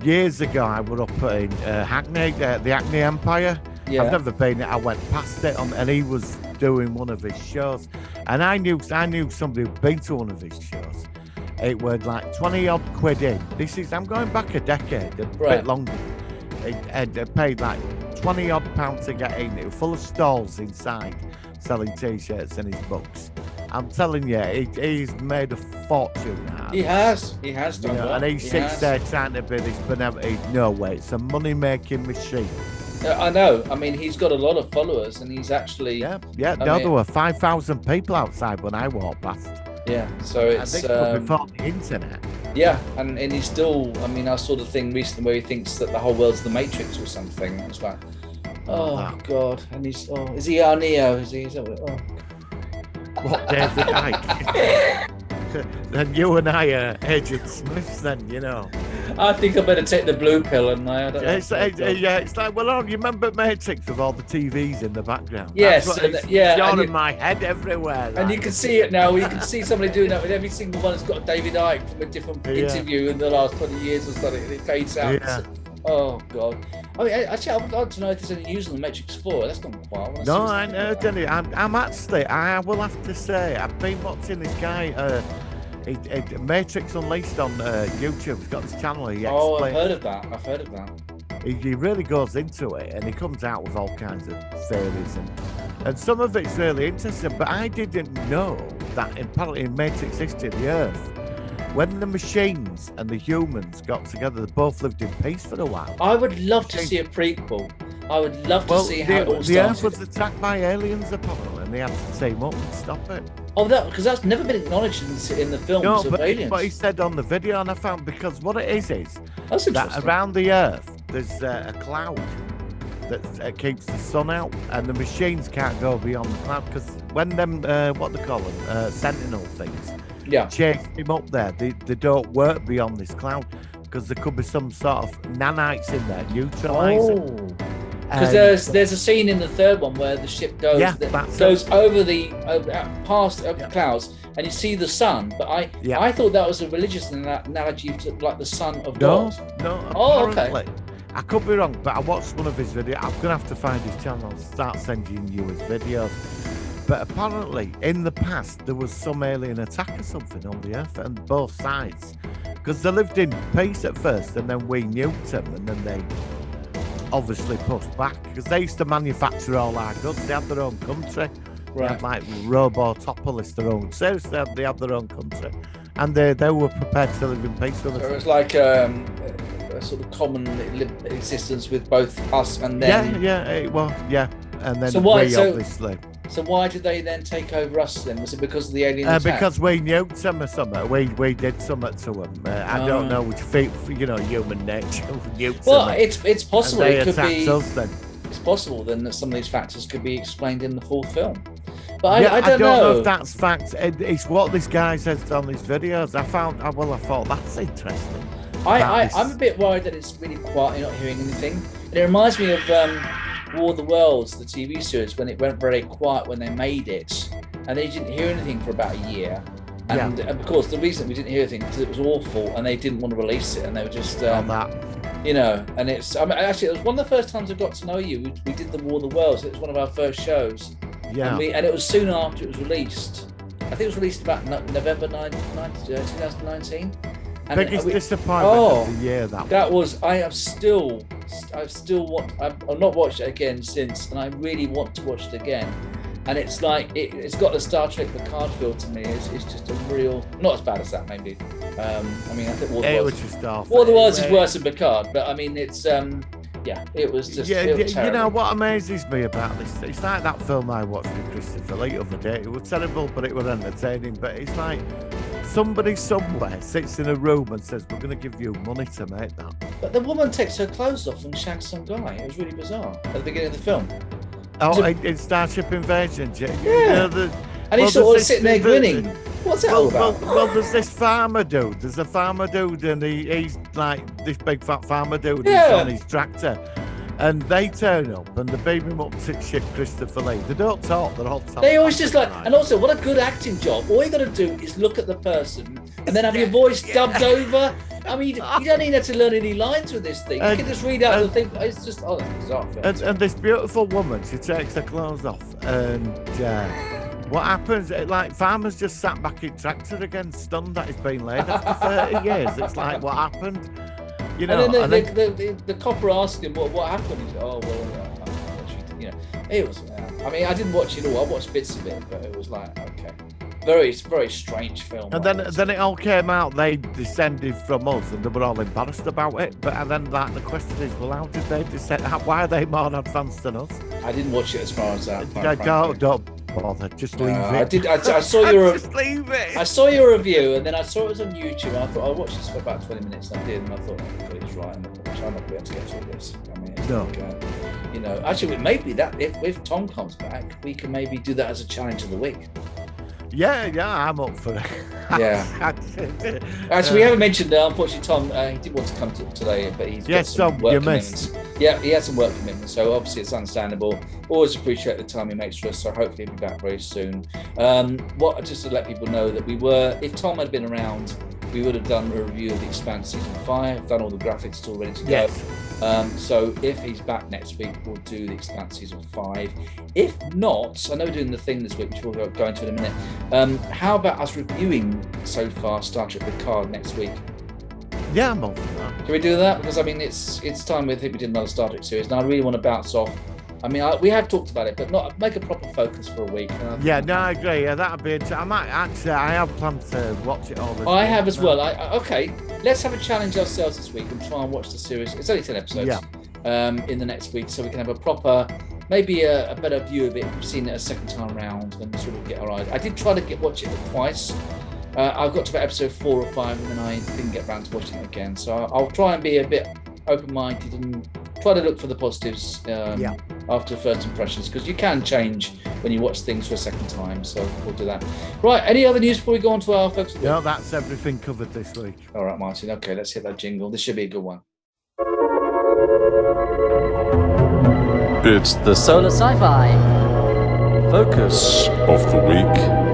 Speaker 5: Years ago, I was up in Hackney, the Hackney Empire.
Speaker 6: Yeah.
Speaker 5: I've never been. I went past it, and he was doing one of his shows, and I knew somebody who'd been to one of his shows. It was like 20 odd quid in. I'm going back a decade, a bit longer. I paid like 20 odd pounds to get in. It was full of stalls inside selling t-shirts and his books. I'm telling you, he's made a fortune out of it.
Speaker 6: He has done well.
Speaker 5: And he sits there trying to be this benevolent. No way, it's a money-making machine.
Speaker 6: I know. I mean, he's got a lot of followers, and he's actually.
Speaker 5: There were 5,000 people outside when I walked past.
Speaker 6: Yeah, so it's.
Speaker 5: I think before the internet.
Speaker 6: Yeah, and he's still. I mean, I saw the thing recently where he thinks that the whole world's the Matrix or something. It's like, oh God, and he's. Oh, is he our Neo? Is he?
Speaker 5: What David Icke? Then you and I are Agent Smiths, then you know.
Speaker 6: I think I better take the blue pill, and I don't know.
Speaker 5: It's like, well, you remember Matrix with all the TVs in the background?
Speaker 6: Yes,
Speaker 5: it's on in my head everywhere.
Speaker 6: And you can see it now. You can see somebody doing that with every single one. It's got David Icke from a different interview in the last 20 years or something, and it fades out.
Speaker 5: Yeah.
Speaker 6: Oh God! I mean, actually, I would like to know if there's any news on the Matrix 4. That's gone quiet.
Speaker 5: No, I know, Denny. I will have to say, I've been watching this guy. Matrix Unleashed on YouTube. He's got this channel.
Speaker 6: I've heard of that.
Speaker 5: He really goes into it, and he comes out with all kinds of theories, and some of it's really interesting. But I didn't know that apparently in Matrix history, the Earth, when the machines and the humans got together, they both lived in peace for a while.
Speaker 6: I would love to see a prequel. I would love to see how it all started.
Speaker 5: The Earth was attacked by aliens, apparently, and they had to team up and stop it.
Speaker 6: Oh, because that's never been acknowledged in the films of aliens.
Speaker 5: But he said on the video, and I found, because what it is
Speaker 6: that's
Speaker 5: that around the Earth there's a cloud that keeps the sun out, and the machines can't go beyond the cloud, because when them what they call them sentinel things chase him up there, they don't work beyond this cloud, because there could be some sort of nanites in there neutralizing.
Speaker 6: Because there's a scene in the third one where the ship goes over the past clouds, and you see the sun. But I thought that was a religious analogy to like the son of God.
Speaker 5: No.
Speaker 6: Oh, okay.
Speaker 5: I could be wrong, but I watched one of his videos. I'm gonna have to find his channel and start sending you his videos. But apparently, in the past, there was some alien attack or something on the Earth, and both sides, because they lived in peace at first, and then we nuked them, and then they obviously pushed back, because they used to manufacture all our goods. They had their own country. They had like Robotopolis, their own. Seriously, they had their own country, and they were prepared to live in peace with us.
Speaker 6: So it was like a sort of common existence with both us and them.
Speaker 5: And then obviously.
Speaker 6: So why did they then take over us then? Was it because of the alien attack?
Speaker 5: Because we nuked them or something. We did something to them. I don't know which human nature nuked them.
Speaker 6: Well, it's possible.
Speaker 5: It
Speaker 6: could be.
Speaker 5: Us then.
Speaker 6: It's possible then that some of these factors could be explained in the fourth film. But I don't
Speaker 5: know if that's fact. It's what this guy says on his videos. I thought that's interesting.
Speaker 6: I'm a bit worried that it's really quiet. You're not hearing anything. And it reminds me of War of the Worlds, the TV series, when it went very quiet when they made it, and they didn't hear anything for about a year. And of course, the reason we didn't hear anything because it was awful, and they didn't want to release it, and they were just and it's. Actually, it was one of the first times I got to know you. We did the War of the Worlds. It was one of our first shows. And it was soon after it was released. I think it was released about November 2019. And
Speaker 5: biggest disappointment of the year.
Speaker 6: That was. I've not watched it again since, and I really want to watch it again. And it's like it's got the Star Trek Picard feel to me. It's just a real, not as bad as that maybe. I think War of the Worlds is worse than Picard, but I mean it's it was just
Speaker 5: you know what amazes me about this? It's like that film I watched with Christopher Lee the other day. It was terrible, but it was entertaining. But it's like somebody somewhere sits in a room and says, "We're going to give you money to make that."
Speaker 6: But the woman takes her clothes off and shags some guy. It was really bizarre at the beginning of the film.
Speaker 5: In Starship Invasion,
Speaker 6: and he's sort of sitting there grinning. What's that all about?
Speaker 5: Well, there's this farmer dude. There's a farmer dude, and he's like this big fat farmer dude. He's on his tractor, and they turn up and they beam him up to ship Christopher Lee. They don't talk. They're all talking.
Speaker 6: They always just like, and also, what a good acting job. All you got to do is look at the person and then have your voice dubbed over. I mean, you don't even have to learn any lines with this thing. You can just read out the thing. It's just, bizarre.
Speaker 5: And this beautiful woman, she takes her clothes off, and what happens? Like farmers just sat back in tractor again, stunned that it's been laid after 30 years. It's like, what happened? You know.
Speaker 6: And then the copper asked him what happened. He said, "Oh well, it was." I mean, I didn't watch it all. I watched bits of it, but it was like, okay. Very, very strange film.
Speaker 5: And then it all came out. They descended from us, and they were all embarrassed about it. And then the question is, well, how did they descend? Why are they more advanced than us?
Speaker 6: I didn't watch it as far as that.
Speaker 5: Don't bother. Just leave it.
Speaker 6: I saw your.
Speaker 5: Just leave it.
Speaker 6: I saw your review, and then I saw it was on YouTube. And I thought I'll watch this for about 20 minutes. And I did, and I thought, it's right. I'm not going to be able to get through this. I mean, actually, it may be that if Tom comes back, we can maybe do that as a challenge of the week.
Speaker 5: Yeah, I'm up for it.
Speaker 6: Yeah. Actually, we haven't mentioned, unfortunately, Tom, he did want to come today, but he's got some work commitments. Yeah, he has some work commitments, so obviously it's understandable. Always appreciate the time he makes for us, so hopefully he'll be back very soon. Just to let people know that if Tom had been around, we would have done a review of The Expanse Season 5, done all the graphics, it's all ready to go.
Speaker 5: Yes.
Speaker 6: So if he's back next week, we'll do The Expanse Season 5. If not, I know we're doing the thing this week, which we'll go into in a minute. How about us reviewing so far Star Trek Picard next week?
Speaker 5: Yeah, I'm up for that.
Speaker 6: Can we do that? Because I mean, it's time. I think we did another Star Trek series, and I really want to bounce off. I mean, we have talked about it, but not make a proper focus for a week.
Speaker 5: Yeah, no, I agree. Yeah, that'd be. I have planned to watch it all.
Speaker 6: I have as well. Okay, let's have a challenge ourselves this week and try and watch the series. It's only 10 episodes.
Speaker 5: Yeah.
Speaker 6: In the next week, so we can have a proper, maybe a better view of it. We've seen it a second time round and sort of get our eyes. I did try to watch it twice. I got to about episode 4 or 5, and then I didn't get around to watching it again. So I'll try and be a bit open-minded and try to look for the positives after first impressions, because you can change when you watch things for a second time. So we'll do that. Right. Any other news before we go on to our folks?
Speaker 5: No, that's everything covered this week.
Speaker 6: All right, Martin. Okay, let's hit that jingle. This should be a good one.
Speaker 3: It's the
Speaker 7: Solar Sci-Fi Focus
Speaker 3: of the week.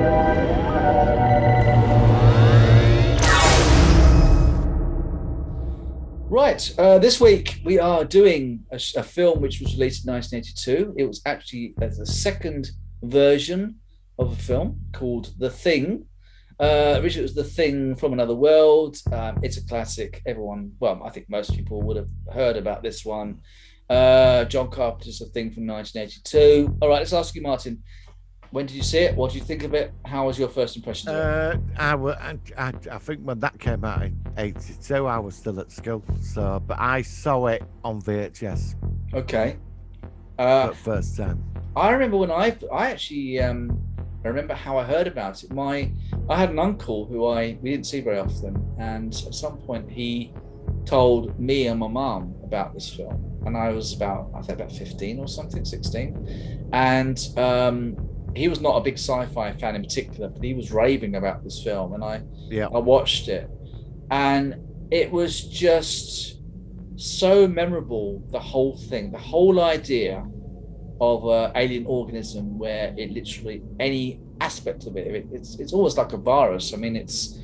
Speaker 6: Right, this week we are doing a film which was released in 1982. It was actually the second version of a film called The Thing. Originally it was The Thing from Another World. It's a classic. I think most people would have heard about this one. John Carpenter's The Thing from 1982. All right, let's ask you, Martin. When did you see it? What did you think of it? How was your first impression of it?
Speaker 5: I think when that came out in 82, I was still at school. But I saw it on VHS.
Speaker 6: Okay.
Speaker 5: For the first time.
Speaker 6: I remember when I remember how I heard about it. I had an uncle who we didn't see very often, and at some point he told me and my mum about this film, and I was about 15 or something, 16, and he was not a big sci-fi fan in particular, but he was raving about this film, and I watched it, and it was just so memorable. The whole thing, the whole idea of an alien organism, where it literally any aspect of it's almost like a virus. I mean, it's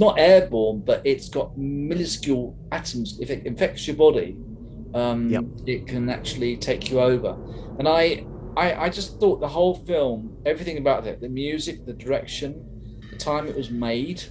Speaker 6: not airborne, but it's got minuscule atoms. If it infects your body, it can actually take you over. And I just thought the whole film, everything about it, the music, the direction, the time it was made,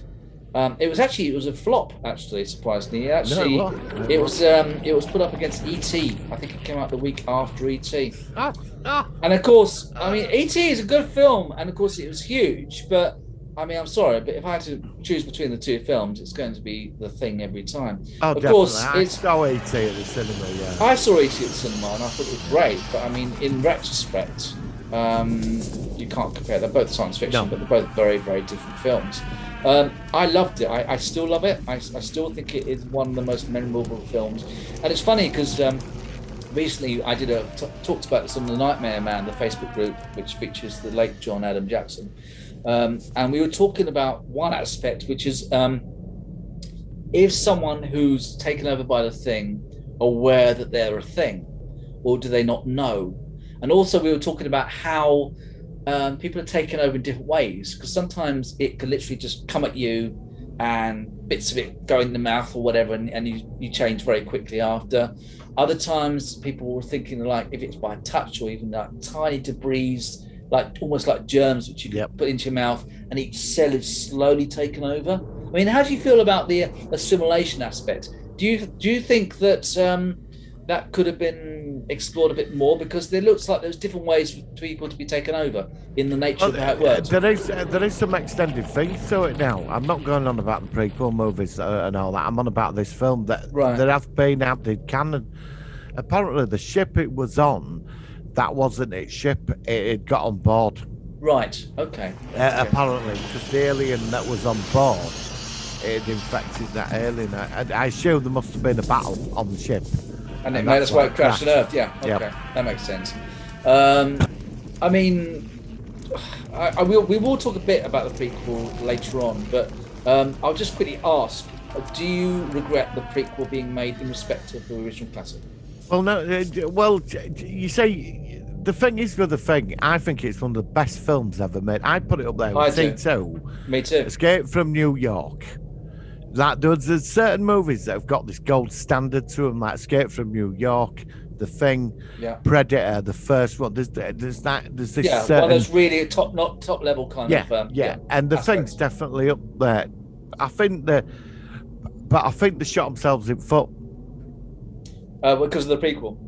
Speaker 6: it was a flop, actually, surprisingly. It was put up against E.T. I think it came out the week after E.T. And of course, I mean, E.T. is a good film, and of course it was huge, but I mean, I'm sorry, but if I had to choose between the two films, it's going to be The Thing every time.
Speaker 5: Oh,
Speaker 6: of
Speaker 5: definitely.
Speaker 6: course,
Speaker 5: I saw E.T. at the cinema, yeah.
Speaker 6: I saw E.T. at the cinema, and I thought it was great, but I mean, in retrospect, you can't compare. They're both science fiction, but they're both very, very different films. I loved it. I still love it. I still think it is one of the most memorable films. And it's funny because recently I talked about this on the Nightmare Man, the Facebook group, which features the late John Adam Jackson. And we were talking about one aspect, which is if someone who's taken over by the Thing aware that they're a thing, or do they not know? And also we were talking about how people are taken over in different ways, because sometimes it can literally just come at you and bits of it go in the mouth or whatever, and you change very quickly after. Other times people were thinking, like, if it's by touch or even like tiny debris, like almost like germs which you can put into your mouth, and each cell is slowly taken over. I mean, how do you feel about the assimilation aspect? Do you think that that could have been explored a bit more, because there looks like there's different ways for people to be taken over in the nature of how it works?
Speaker 5: There is some extended things to it now. I'm not going on about the prequel movies and all that. I'm on about this film that have been outdid canon. Apparently, the ship it was on, that wasn't its ship. It got on board. Right. Okay. Apparently, because the alien that was on board, it infected that alien. I assume there must have been a battle on the ship.
Speaker 6: And that's why it crashed on Earth. Yeah. Okay. That makes sense. I mean, we will talk a bit about the prequel later on, but I'll just quickly ask: do you regret the prequel being made in respect of the original classic?
Speaker 5: Well, no. Well, you say the thing is with the thing. I think it's one of the best films ever made. I put it up there with C2.
Speaker 6: Me too.
Speaker 5: Escape from New York. Like there's certain movies that have got this gold standard to them, like Escape from New York, The Thing, Predator, the first one. There's this.
Speaker 6: Yeah,
Speaker 5: certain,
Speaker 6: well, there's really top level kind of.
Speaker 5: And the
Speaker 6: aspects.
Speaker 5: Thing's definitely up there. I think they shot themselves in foot.
Speaker 6: Because of the prequel.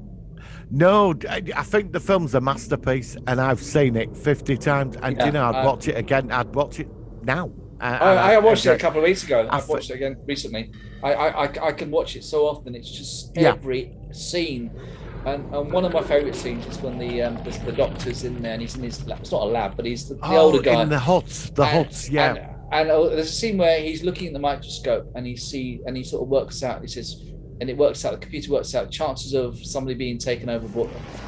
Speaker 5: No, I think the film's a masterpiece, and I've seen it 50 times. And you know, I'd watch it again. I'd watch it now.
Speaker 6: I watched it a couple of weeks ago. I've watched it again recently. I can watch it so often. It's just every scene. And one of my favourite scenes is when the doctor's in there and he's in his lab. It's not a lab, but he's the older guy.
Speaker 5: In the huts,
Speaker 6: And there's a scene where he's looking at the microscope and he sort of works out. He says, and it works out. The computer works out chances of somebody being taken over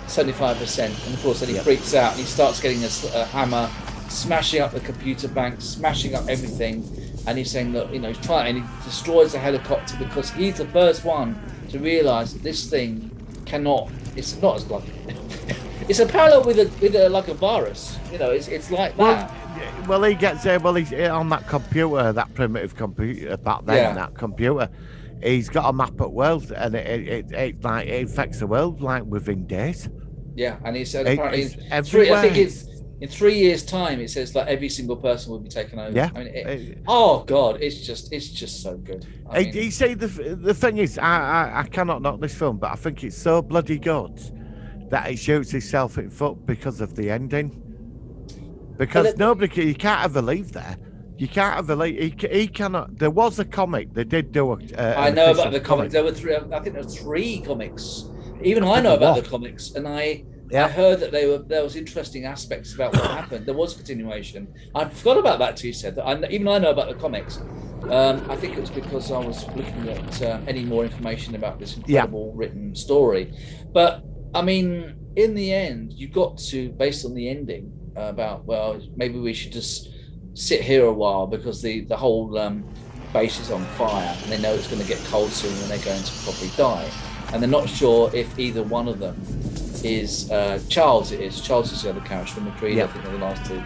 Speaker 6: 75%. And of course, then he freaks out and he starts getting a hammer, smashing up the computer bank, smashing up everything. And he's saying that he's trying, and he destroys the helicopter because he's the first one to realise that this thing cannot. It's not as like. It's a parallel with a like a virus. It's like that.
Speaker 5: Well, he gets there. Well, he's on that computer, that primitive computer back then. That computer, he's got a map of world, and it infects the world like within days.
Speaker 6: Yeah, and he said apparently
Speaker 5: I think
Speaker 6: it's in 3 years' time. It says like every single person will be taken over.
Speaker 5: Yeah.
Speaker 6: I mean, oh God, it's just so good.
Speaker 5: You see, the thing is, I cannot knock this film, but I think it's so bloody good that it shoots itself in foot because of the ending. Because you can't ever leave there. You can't ever leave. He cannot. There was a comic. They did do
Speaker 6: I know about the comics. There were three. I think there were 3 comics. Even I know about the comics, and I heard that there was interesting aspects about what happened. There was a continuation. I forgot about that till you said that. Even I know about the comics. I think it was because I was looking at any more information about this incredible written story. But I mean, in the end, you got to, based on the ending, about maybe we should just sit here a while because the whole base is on fire and they know it's going to get cold soon and they're going to probably die, and they're not sure if either one of them is Charles is the other character from the Creed. I think they're the last 2.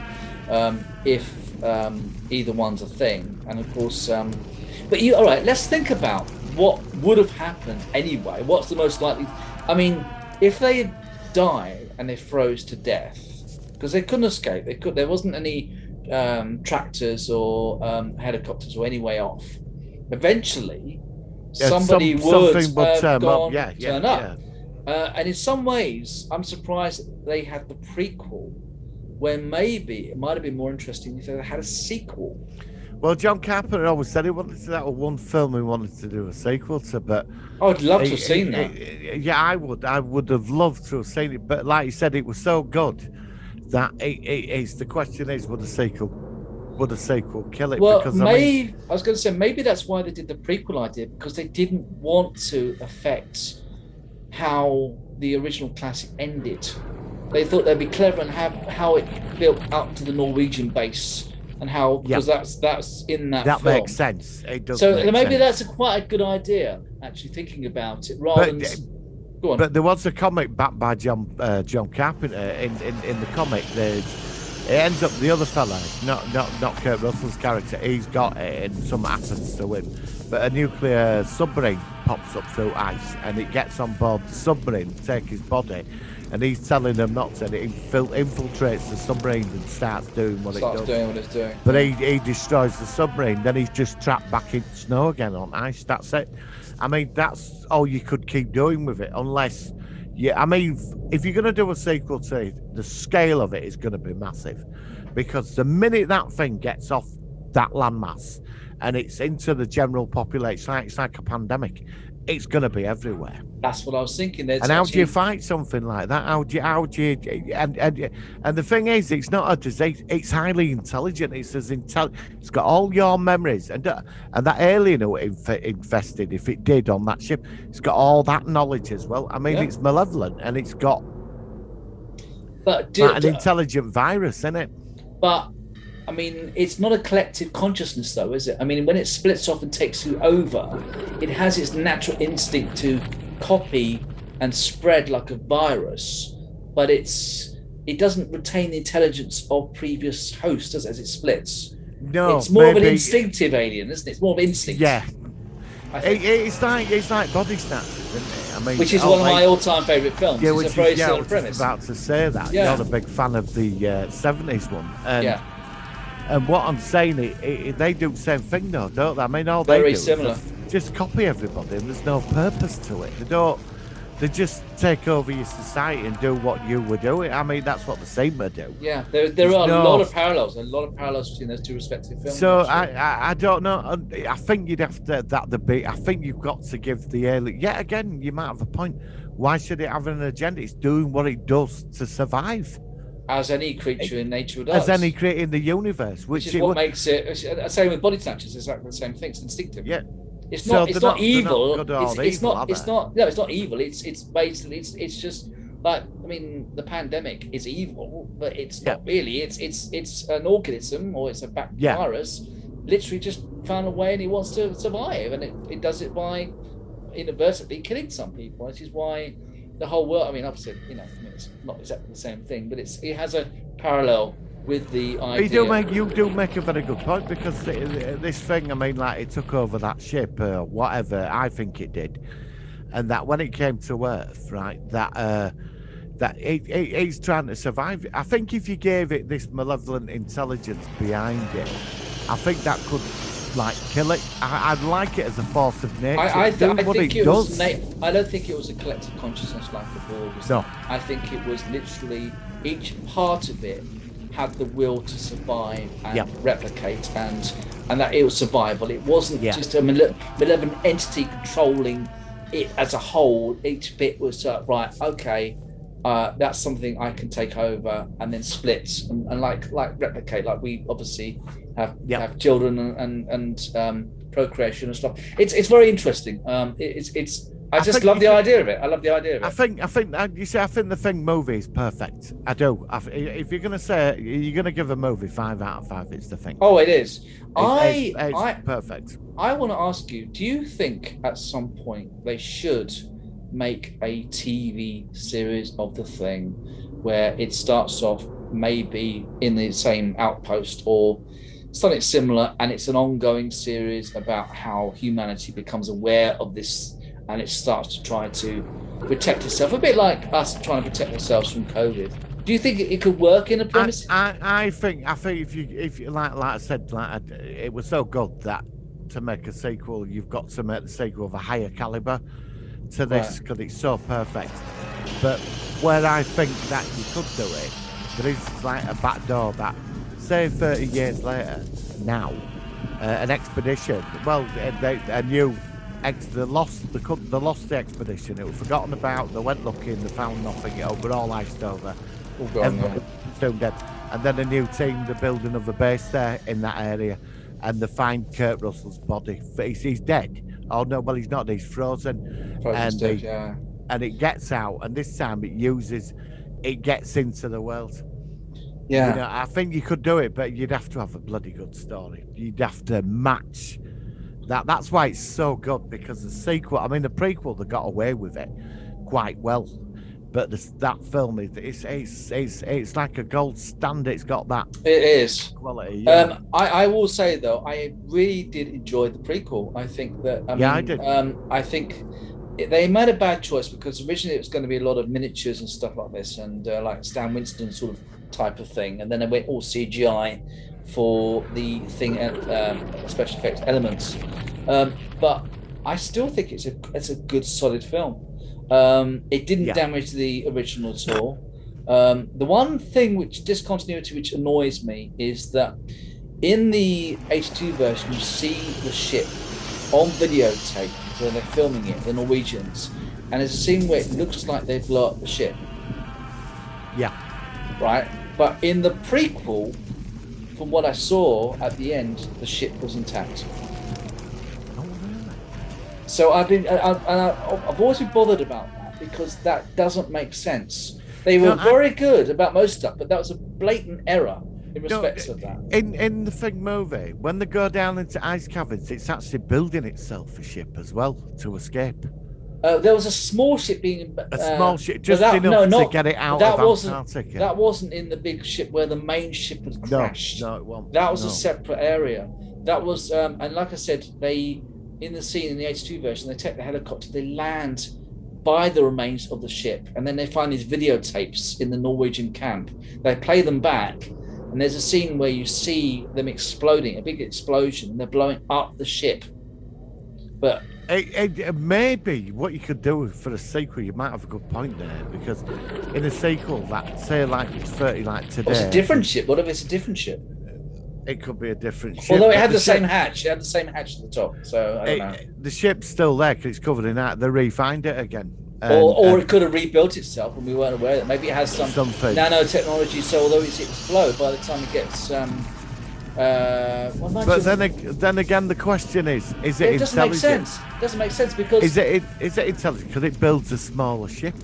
Speaker 6: If either one's a thing, and of course but all right, let's think about what would have happened anyway. What's the most likely? I mean, if they died and they froze to death because they couldn't escape, there wasn't any tractors or helicopters or any way off. Eventually, somebody would turn up. And in some ways, I'm surprised that they had the prequel, when maybe it might have been more interesting if they had a sequel.
Speaker 5: Well, John Carpenter always said he wanted to that one film he wanted to do a sequel to, but
Speaker 6: I'd love to have seen that.
Speaker 5: I would have loved to have seen it, but like you said, it was so good that it's the question is, would a sequel kill it?
Speaker 6: Well,
Speaker 5: because
Speaker 6: I was going to say maybe that's why they did the prequel idea, because they didn't want to affect how the original classic ended. They thought they'd be clever and have how it built up to the Norwegian base and how, because that's in that film.
Speaker 5: That makes sense. It does.
Speaker 6: So
Speaker 5: make
Speaker 6: maybe
Speaker 5: sense.
Speaker 6: that's quite a good idea, actually, thinking about it rather than. Go on.
Speaker 5: But there was a comic backed by John Carpenter. In the comic, it ends up the other fella, not Kurt Russell's character. He's got it, and something happens to him. But a nuclear submarine pops up through ice, and it gets on board the submarine to take his body. And he's telling them not to. And it infiltrates the submarine and starts doing what it does.
Speaker 6: Doing what it's doing.
Speaker 5: But he destroys the submarine. Then he's just trapped back in snow again on ice. That's it. I mean, that's all you could keep doing with it, unless. I mean, if you're going to do a sequel to it, the scale of it is going to be massive, because the minute that thing gets off that landmass and it's into the general population, it's like a pandemic. It's going to be everywhere.
Speaker 6: That's what I was thinking.
Speaker 5: And how do you fight something like that? How do you and the thing is, it's not a disease. It's highly intelligent. It's It's got all your memories, and that alien who infested, if it did on that ship, it's got all that knowledge as well. I mean, it's malevolent, and it's got.
Speaker 6: But
Speaker 5: like an intelligent virus, isn't it?
Speaker 6: But I mean, it's not a collective consciousness, though, is it? I mean, when it splits off and takes you over, it has its natural instinct to copy and spread like a virus, but it doesn't retain the intelligence of previous hosts as it splits.
Speaker 5: No,
Speaker 6: it's more of an instinctive alien, isn't it? It's more of instinct.
Speaker 5: Yeah, it's like Body Snatchers, isn't it? I mean,
Speaker 6: which is one of my all-time favourite films.
Speaker 5: Yeah,
Speaker 6: it's a very similar
Speaker 5: I was
Speaker 6: premise.
Speaker 5: about to say that.
Speaker 6: Yeah.
Speaker 5: You're a big fan of the 70s one. And,
Speaker 6: yeah.
Speaker 5: And what I'm saying, they do the same thing, though, don't they? I mean, all
Speaker 6: very
Speaker 5: they do
Speaker 6: similar.
Speaker 5: is just copy everybody, and there's no purpose to it. They just take over your society and do what you were doing. I mean, that's what the Sigma do.
Speaker 6: Yeah, there are a lot of parallels between those two respective films.
Speaker 5: So I don't know. I think you'd have to I think you've got to give the alien. Yet again, you might have a point. Why should it have an agenda? It's doing what it does to survive.
Speaker 6: As any creature in nature does.
Speaker 5: As any creature in the universe, which
Speaker 6: is what makes it. Same with Body Snatchers. It's exactly the same thing. It's instinctive.
Speaker 5: Yeah.
Speaker 6: It's not evil. It's not evil. It's basically it's just like, I mean, the pandemic is evil, but it's not really. It's an organism, or it's a virus. Literally just found a way, and it wants to survive, and it does it by inadvertently killing some people. Which is why the whole world. I mean, obviously, it's not exactly the same thing, but it has a parallel with the idea.
Speaker 5: You do make a very good point, because this thing, I mean, like, it took over that ship or whatever, I think it did, and that when it came to Earth, right, that it's trying to survive. I think if you gave it this malevolent intelligence behind it, I think that could like kill it. I'd like it as a force of nature. I don't think it was
Speaker 6: a collective consciousness like the Borg.
Speaker 5: No,
Speaker 6: I think it was literally each part of it had the will to survive and replicate, and that it was survival. It wasn't just a malevolent entity controlling it as a whole. Each bit was right. Okay, that's something I can take over, and then splits and like replicate. Like we obviously have children and procreation and stuff. It's very interesting. I just love the idea of it. I love the idea of it.
Speaker 5: I think the Thing movie is perfect. I do. If you're gonna say you're gonna give a movie 5 out of 5, it's The Thing.
Speaker 6: Oh, it is.
Speaker 5: It's perfect.
Speaker 6: I want to ask you: do you think at some point they should make a TV series of The Thing, where it starts off maybe in the same outpost or something similar, and it's an ongoing series about how humanity becomes aware of this, and it starts to try to protect itself, a bit like us trying to protect ourselves from COVID. Do you think it could work in a premise?
Speaker 5: I think if you like I said, it was so good that to make a sequel, you've got to make the sequel of a higher caliber to this, because it's so perfect. But where I think that you could do it, there is like a back door that, say 30 years later, now, an expedition, the lost expedition, it was forgotten about, they went looking, they found nothing, it were all iced over, soon dead. And then a new team, they're building another base there in that area, and they find Kurt Russell's body. He's dead. Oh no, well, he's not, he's frozen. And it gets out, and this time it gets into the world. Yeah, I think you could do it, but you'd have to have a bloody good story. You'd have to match that. That's why it's so good, because the sequel, I mean, the prequel, they got away with it quite well, but that film it's like a gold standard. It's got that.
Speaker 6: It is
Speaker 5: quality. Yeah.
Speaker 6: I will say though, I really did enjoy the prequel. I think that. I did. I think they made a bad choice, because originally it was going to be a lot of miniatures and stuff like this, and like Stan Winston sort of type of thing, and then they went all CGI for the thing, special effects elements. But I still think it's a good solid film. It didn't damage the original at all. The one thing discontinuity which annoys me is that in the H2 version you see the ship on videotape when they're filming it, the Norwegians, and there's a scene where it looks like they blow up the ship.
Speaker 5: Yeah. Right?
Speaker 6: But in the prequel, from what I saw at the end, the ship was intact.
Speaker 5: Oh, really?
Speaker 6: So I've always been bothered about that, because that doesn't make sense. They were
Speaker 5: No,
Speaker 6: very good about most stuff, but that was a blatant error in respect of that.
Speaker 5: In the Thing movie, when they go down into ice caverns, it's actually building itself a ship as well to escape.
Speaker 6: There was a small ship being
Speaker 5: A small ship,
Speaker 6: but
Speaker 5: just
Speaker 6: that,
Speaker 5: enough
Speaker 6: no,
Speaker 5: to get it out
Speaker 6: that
Speaker 5: of
Speaker 6: wasn't,
Speaker 5: Antarctica.
Speaker 6: That wasn't in the big ship where the main ship had crashed.
Speaker 5: No, it wasn't.
Speaker 6: That was a separate area. That was, and like I said, they in the scene in the 82 version, they take the helicopter, they land by the remains of the ship, and then they find these videotapes in the Norwegian camp. They play them back, and there's a scene where you see them exploding, a big explosion, and they're blowing up the ship. But
Speaker 5: maybe what you could do for a sequel, you might have a good point there, because in a sequel that say like 30 like today,
Speaker 6: it's a different ship. What if it's a different ship?
Speaker 5: It could be a different ship.
Speaker 6: Although it had the same hatch. It had the same hatch at the top. So I don't know.
Speaker 5: The ship's still there because it's covered in that. They refined it again.
Speaker 6: Or it could have rebuilt itself and we weren't aware that. Maybe it has something nanotechnology, so although it's explode, by the time it gets
Speaker 5: but then again, the question is it
Speaker 6: doesn't
Speaker 5: intelligent?
Speaker 6: Make sense. It doesn't make sense because
Speaker 5: is it intelligent because it builds a smaller ship?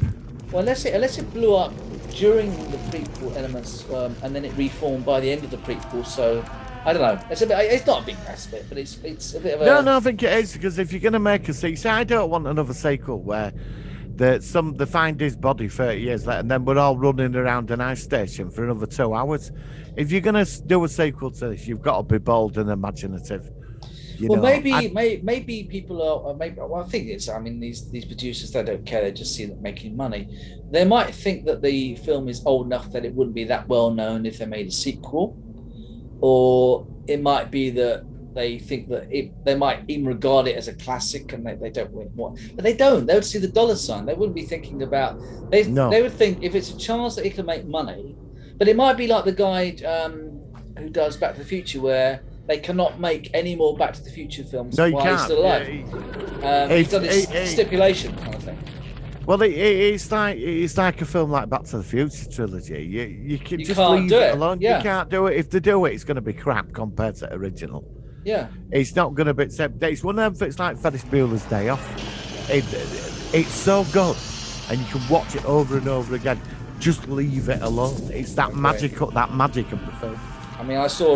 Speaker 6: Well, unless it blew up during the prequel elements, and then it reformed by the end of the prequel. So I don't know. It's not a big aspect, but it's a bit of a.
Speaker 5: No, I think it is, because if you're going to make a sequel, I don't want another sequel where they find his body 30 years later, and then we're all running around an ice station for another 2 hours. If you're going to do a sequel to this, you've got to be bold and imaginative.
Speaker 6: Maybe people are. I think it's. I mean, these producers, they don't care. They just see them making money. They might think that the film is old enough that it wouldn't be that well known if they made a sequel, or it might be that they think that they might even regard it as a classic, and they don't want. But they don't. They would see the dollar sign. They wouldn't be thinking about. They would think if it's a chance that it can make money, but it might be like the guy who does Back to the Future, where they cannot make any more Back to the Future films while he's still alive. He's done this stipulation kind of thing.
Speaker 5: Well, it's like a film like Back to the Future trilogy. You can just leave it alone. Yeah. You can't do it. If they do it, it's going to be crap compared to the original.
Speaker 6: Yeah.
Speaker 5: It's not going to be. It's one of them. It's like Ferris Bueller's Day Off. It's so good, and you can watch it over and over again. Just leave it alone. It's that magic of the film.
Speaker 6: I mean, I saw.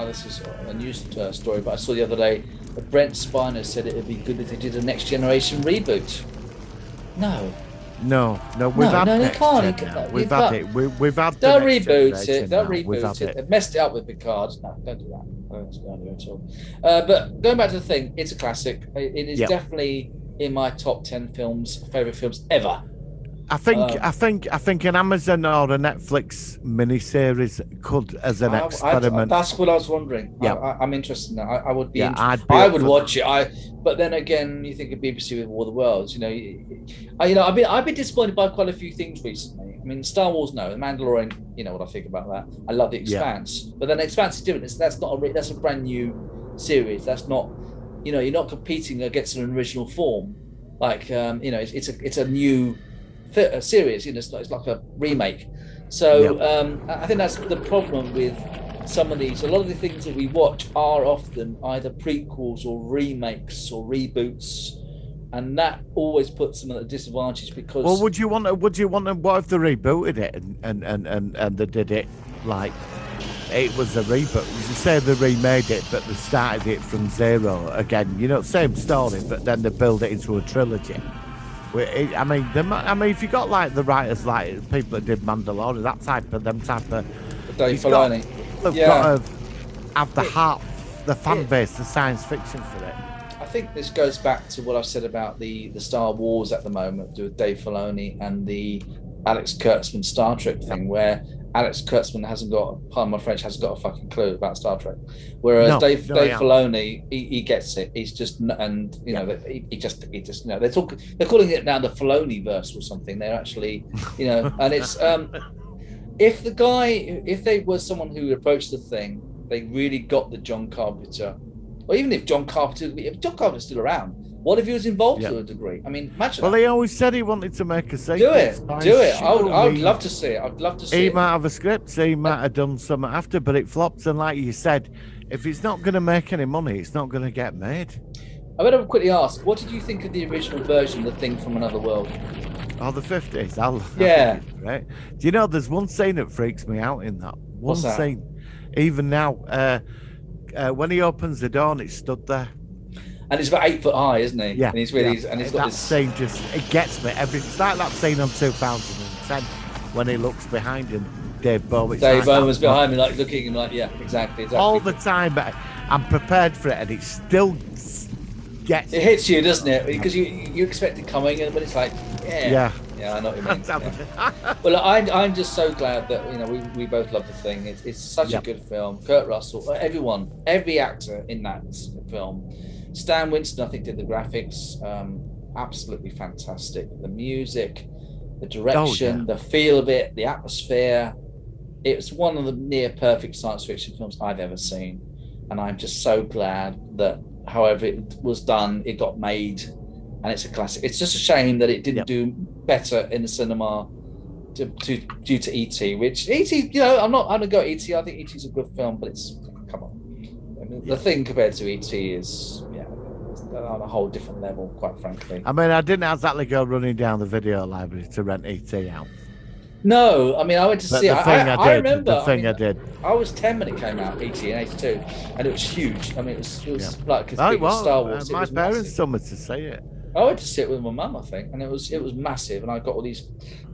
Speaker 6: This is a news story, but I saw the other day that Brent Spiner said it would be good if they did a Next Generation reboot. No.
Speaker 5: We've had
Speaker 6: they
Speaker 5: Next
Speaker 6: can't.
Speaker 5: Gen now. We've had it. We've had.
Speaker 6: Don't reboot it. Don't reboot
Speaker 5: it.
Speaker 6: They've messed it up with Picard. No, don't do that. I don't think it's going to do at all. But going back to the thing, it's a classic. It is definitely in my top 10 favorite films ever.
Speaker 5: I think an Amazon or a Netflix miniseries could, as an experiment.
Speaker 6: That's what I was wondering.
Speaker 5: Yeah.
Speaker 6: I'm interested in that. I would be.
Speaker 5: Yeah,
Speaker 6: I would watch it. But then again, you think of BBC with War of the Worlds. I've been disappointed by quite a few things recently. I mean, Star Wars, no. The Mandalorian, you know what I think about that. I love The Expanse, but then The Expanse is different. That's a brand new series. That's not. You're not competing against an original form. Like it's a new. A series, it's like a remake. So I think that's the problem with some of these. A lot of the things that we watch are often either prequels or remakes or reboots, and that always puts them at a disadvantage because.
Speaker 5: Well, would you want to? What if they rebooted it and they did it like it was a reboot? You say they remade it, but they started it from zero again. Same story, but then they build it into a trilogy. I mean, if you got like the writers, like people that did Mandalorian, that type of
Speaker 6: Dave Filoni,
Speaker 5: they've got to have the heart, the fan base, the science fiction for it.
Speaker 6: I think this goes back to what I've said about the Star Wars at the moment, with Dave Filoni and the Alex Kurtzman Star Trek thing, where Alex Kurtzman hasn't got a fucking clue about Star Trek, whereas Dave Filoni, he gets it. He's just, and he just they're calling it now the Filoni verse or something. They're actually, and it's if they were someone who approached the thing, they really got the John Carpenter, or even if John Carpenter's still around. What if he was involved to a degree? I mean, imagine.
Speaker 5: Well, he always said he wanted to make a sequel.
Speaker 6: Do it. I would love to see it. I'd love to see it.
Speaker 5: He might have a script. He might have done something after, but it flopped. And like you said, if it's not going to make any money, it's not going to get made.
Speaker 6: I better quickly ask, what did you think of the original version of The Thing from Another World?
Speaker 5: Oh, the 50s. I
Speaker 6: Yeah.
Speaker 5: think it's great. Do you know there's one scene that freaks me out in that?
Speaker 6: What's that?
Speaker 5: Scene. Even now, when he opens the door and it's stood there.
Speaker 6: And it's about 8 foot high, isn't he?
Speaker 5: Yeah.
Speaker 6: And he's really,
Speaker 5: yeah.
Speaker 6: and he's got
Speaker 5: that
Speaker 6: this.
Speaker 5: scene it gets me. It's like that scene on 2010 when he looks behind him. Dave Bowman's
Speaker 6: behind me, like looking at him, like, yeah, exactly.
Speaker 5: All the time, but I'm prepared for it, and it still gets.
Speaker 6: It hits you, doesn't it? Because you expect it coming, but it's like, yeah, I know what you mean. Yeah. Well, I'm just so glad that we both love the thing. It's such a good film. Kurt Russell, everyone, every actor in that film. Stan Winston, I think, did the graphics. Absolutely fantastic. The music, the direction, the feel of it, the atmosphere. It's one of the near perfect science fiction films I've ever seen. And I'm just so glad that however it was done, it got made, and it's a classic. It's just a shame that it didn't do better in the cinema due to E.T., which E.T., I'm gonna go E.T. I think E.T.'s a good film, but come on. I mean, the thing compared to E.T. is, on a whole different level, quite frankly.
Speaker 5: I mean, I didn't exactly go running down the video library to rent E.T. out.
Speaker 6: No, I mean, I went to see it. I remember. I was 10 when it came out, E.T. in 82, and it was huge. I mean, it was like as big as Star Wars.
Speaker 5: My parents told me to see it.
Speaker 6: I went to see it with my mum, I think, and it was massive. And I got all these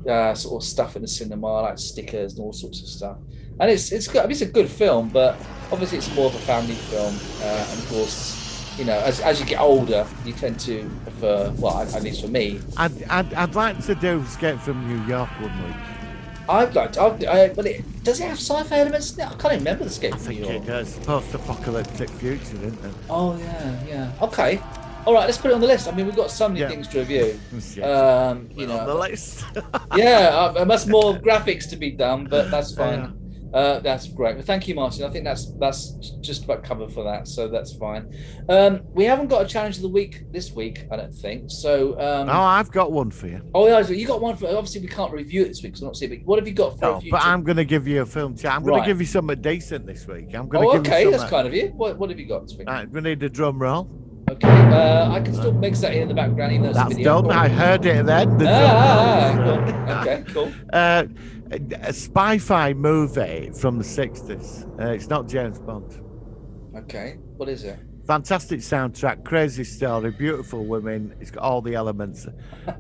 Speaker 6: sort of stuff in the cinema, like stickers and all sorts of stuff. And it's good. I mean, it's a good film, but obviously it's more of a family film. And of course, as you get older, you tend to prefer. Well, at least for me,
Speaker 5: I'd like to do Escape from New York one week.
Speaker 6: but does it have sci-fi elements in it? I can't even remember the Escape from New York.
Speaker 5: It does. Post-apocalyptic future, isn't it?
Speaker 6: Oh yeah. Okay. All right, let's put it on the list. I mean, we've got so many things to review.
Speaker 5: On the list.
Speaker 6: That's more graphics to be done, but that's fine. That's great. Well, thank you, Martin. I think that's just about covered for that, so that's fine. We haven't got a challenge of the week this week, I don't think. So.
Speaker 5: I've got one for you.
Speaker 6: Oh yeah, so you got one for. Obviously, we can't review it this week, so I'm not seeing. But what have you got for?
Speaker 5: But I'm going to give you a film. I'm going to give you something decent this week. I'm going to give you something.
Speaker 6: That's kind of you. What have you got this week?
Speaker 5: Right, we need a drum roll.
Speaker 6: Okay, I can still mix that in the background, even though it's a video.
Speaker 5: Done. I heard it then.
Speaker 6: Cool. Okay, cool.
Speaker 5: A Sci-Fi movie from the 60s. It's not James Bond.
Speaker 6: Okay, what is it?
Speaker 5: Fantastic soundtrack, crazy story, beautiful women. It's got all the elements.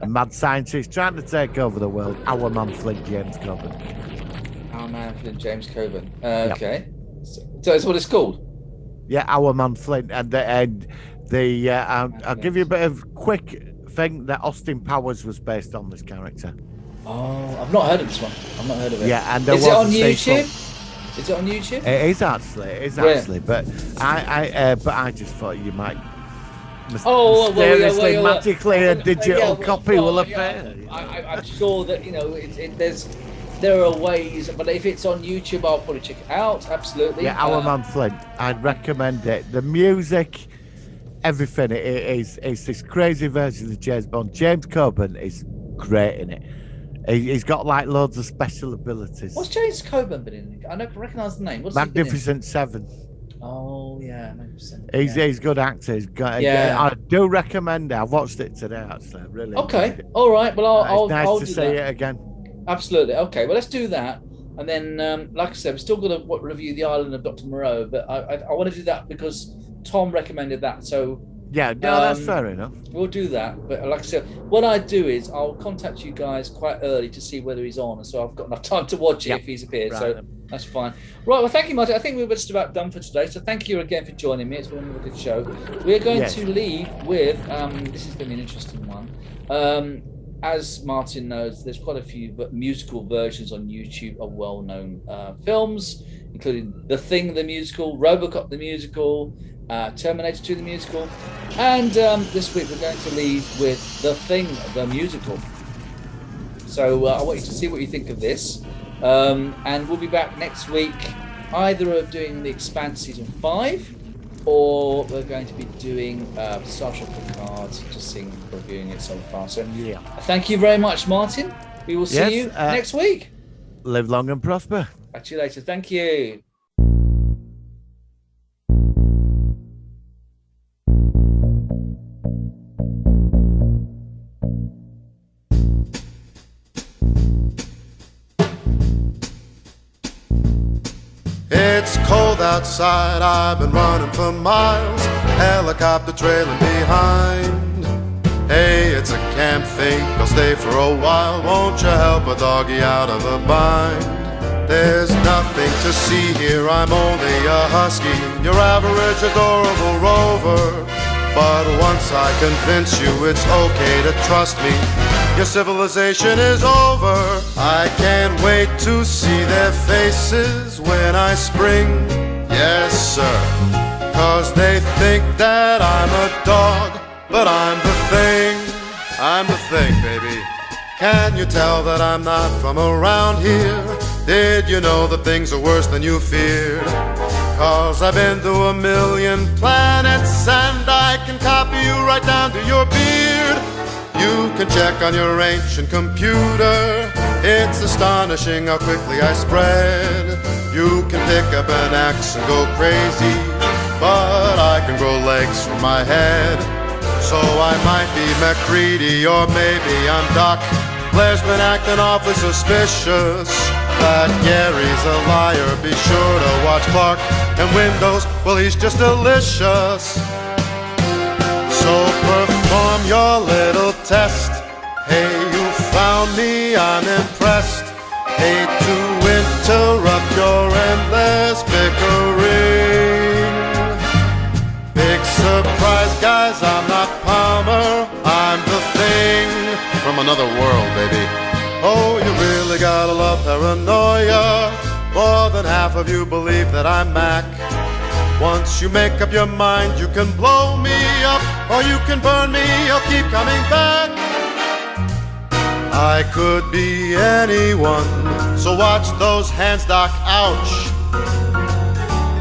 Speaker 5: A mad scientist trying to take over the world. Our man Flint, James Coburn.
Speaker 6: Our man Flint, James Coburn. Okay. So that's what it's called?
Speaker 5: Yeah, Our Man Flint. And I'll give you a bit of quick thing that Austin Powers was based on this character.
Speaker 6: Oh, I've not heard of this one. I've not heard of it.
Speaker 5: Yeah, and
Speaker 6: is it on YouTube? Is it on YouTube?
Speaker 5: It is actually. But I just thought you might mysteriously, magically, a digital copy will appear.
Speaker 6: I'm sure that there are ways, but if it's on YouTube, I'll probably check it out. Absolutely.
Speaker 5: Yeah, Our Man Flint. I'd recommend it. The music, everything. It's this crazy version of James Bond. James Coburn is great in it. He's got like loads of special abilities.
Speaker 6: What's James Coburn been in? I don't recognise the name. What's
Speaker 5: Magnificent Seven.
Speaker 6: Oh yeah, Magnificent.
Speaker 5: He's a good actor. I do recommend it. I watched it today actually. Really.
Speaker 6: Okay. All right. Well,
Speaker 5: it's nice to see it again.
Speaker 6: Absolutely. Okay. Well, let's do that. And then, like I said, we're still going to review The Island of Dr. Moreau, but I want to do that because Tom recommended that. So
Speaker 5: yeah, no, that's fair enough.
Speaker 6: We'll do that. But like I said, what I do is I'll contact you guys quite early to see whether he's on, and so I've got enough time to watch it if he's appeared. Right. So that's fine. Right. Well, thank you, Martin. I think we're just about done for today. So thank you again for joining me. It's been a good show. We're going to leave with this is going to be an interesting one. As Martin knows, there's quite a few musical versions on YouTube of well-known films, including The Thing, the musical, RoboCop, the musical, Terminator 2, the musical, and this week we're going to leave with The Thing, the musical. So I want you to see what you think of this, and we'll be back next week, either of doing The Expanse Season 5, or we're going to be doing Star Trek Picard, just reviewing it so far. So thank you very much, Martin. We will see you next week.
Speaker 5: Live long and prosper.
Speaker 6: Catch you later. Thank you.
Speaker 8: cold outside, I've been running for miles, helicopter trailing behind. Hey, it's a camp thing, I'll stay for a while. Won't you help a doggy out of a bind? There's nothing to see here, I'm only a husky, your average adorable rover. But once I convince you it's okay to trust me, your civilization is over. I can't wait to see their faces when I spring. Yes, sir, 'cause they think that I'm a dog, but I'm the thing. I'm the thing, baby. Can you tell that I'm not from around here? Did you know that things are worse than you feared? 'Cause I've been to a million planets and I can copy you right down to your beard. You can check on your ancient computer. It's astonishing how quickly I spread. You can pick up an axe and go crazy, but I can grow legs from my head. So I might be MacReady or maybe I'm Doc. Blair's been acting awfully suspicious. That Gary's a liar, be sure to watch Clark. And Windows, well he's just delicious. So perform your little test. Hey, you found me, I'm impressed. Hate to interrupt your endless bickering. Big surprise, guys, I'm not Palmer, I'm the thing from another world, baby. Oh, you really gotta love paranoia. More than half of you believe that I'm Mac. Once you make up your mind, you can blow me up or you can burn me, I'll keep coming back. I could be anyone, so watch those hands, Doc, ouch.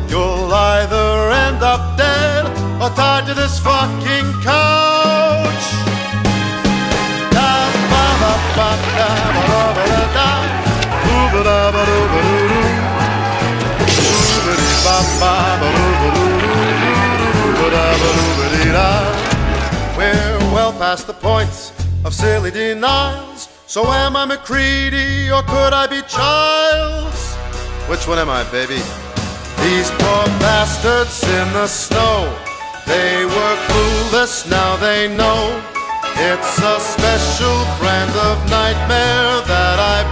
Speaker 8: You'll either end up dead or tied to this fucking couch. We're well past the points of silly denials. So am I MacReady or could I be Childs? Which one am I, baby? These poor bastards in the snow, they were clueless, now they know. It's a special brand of nightmare that I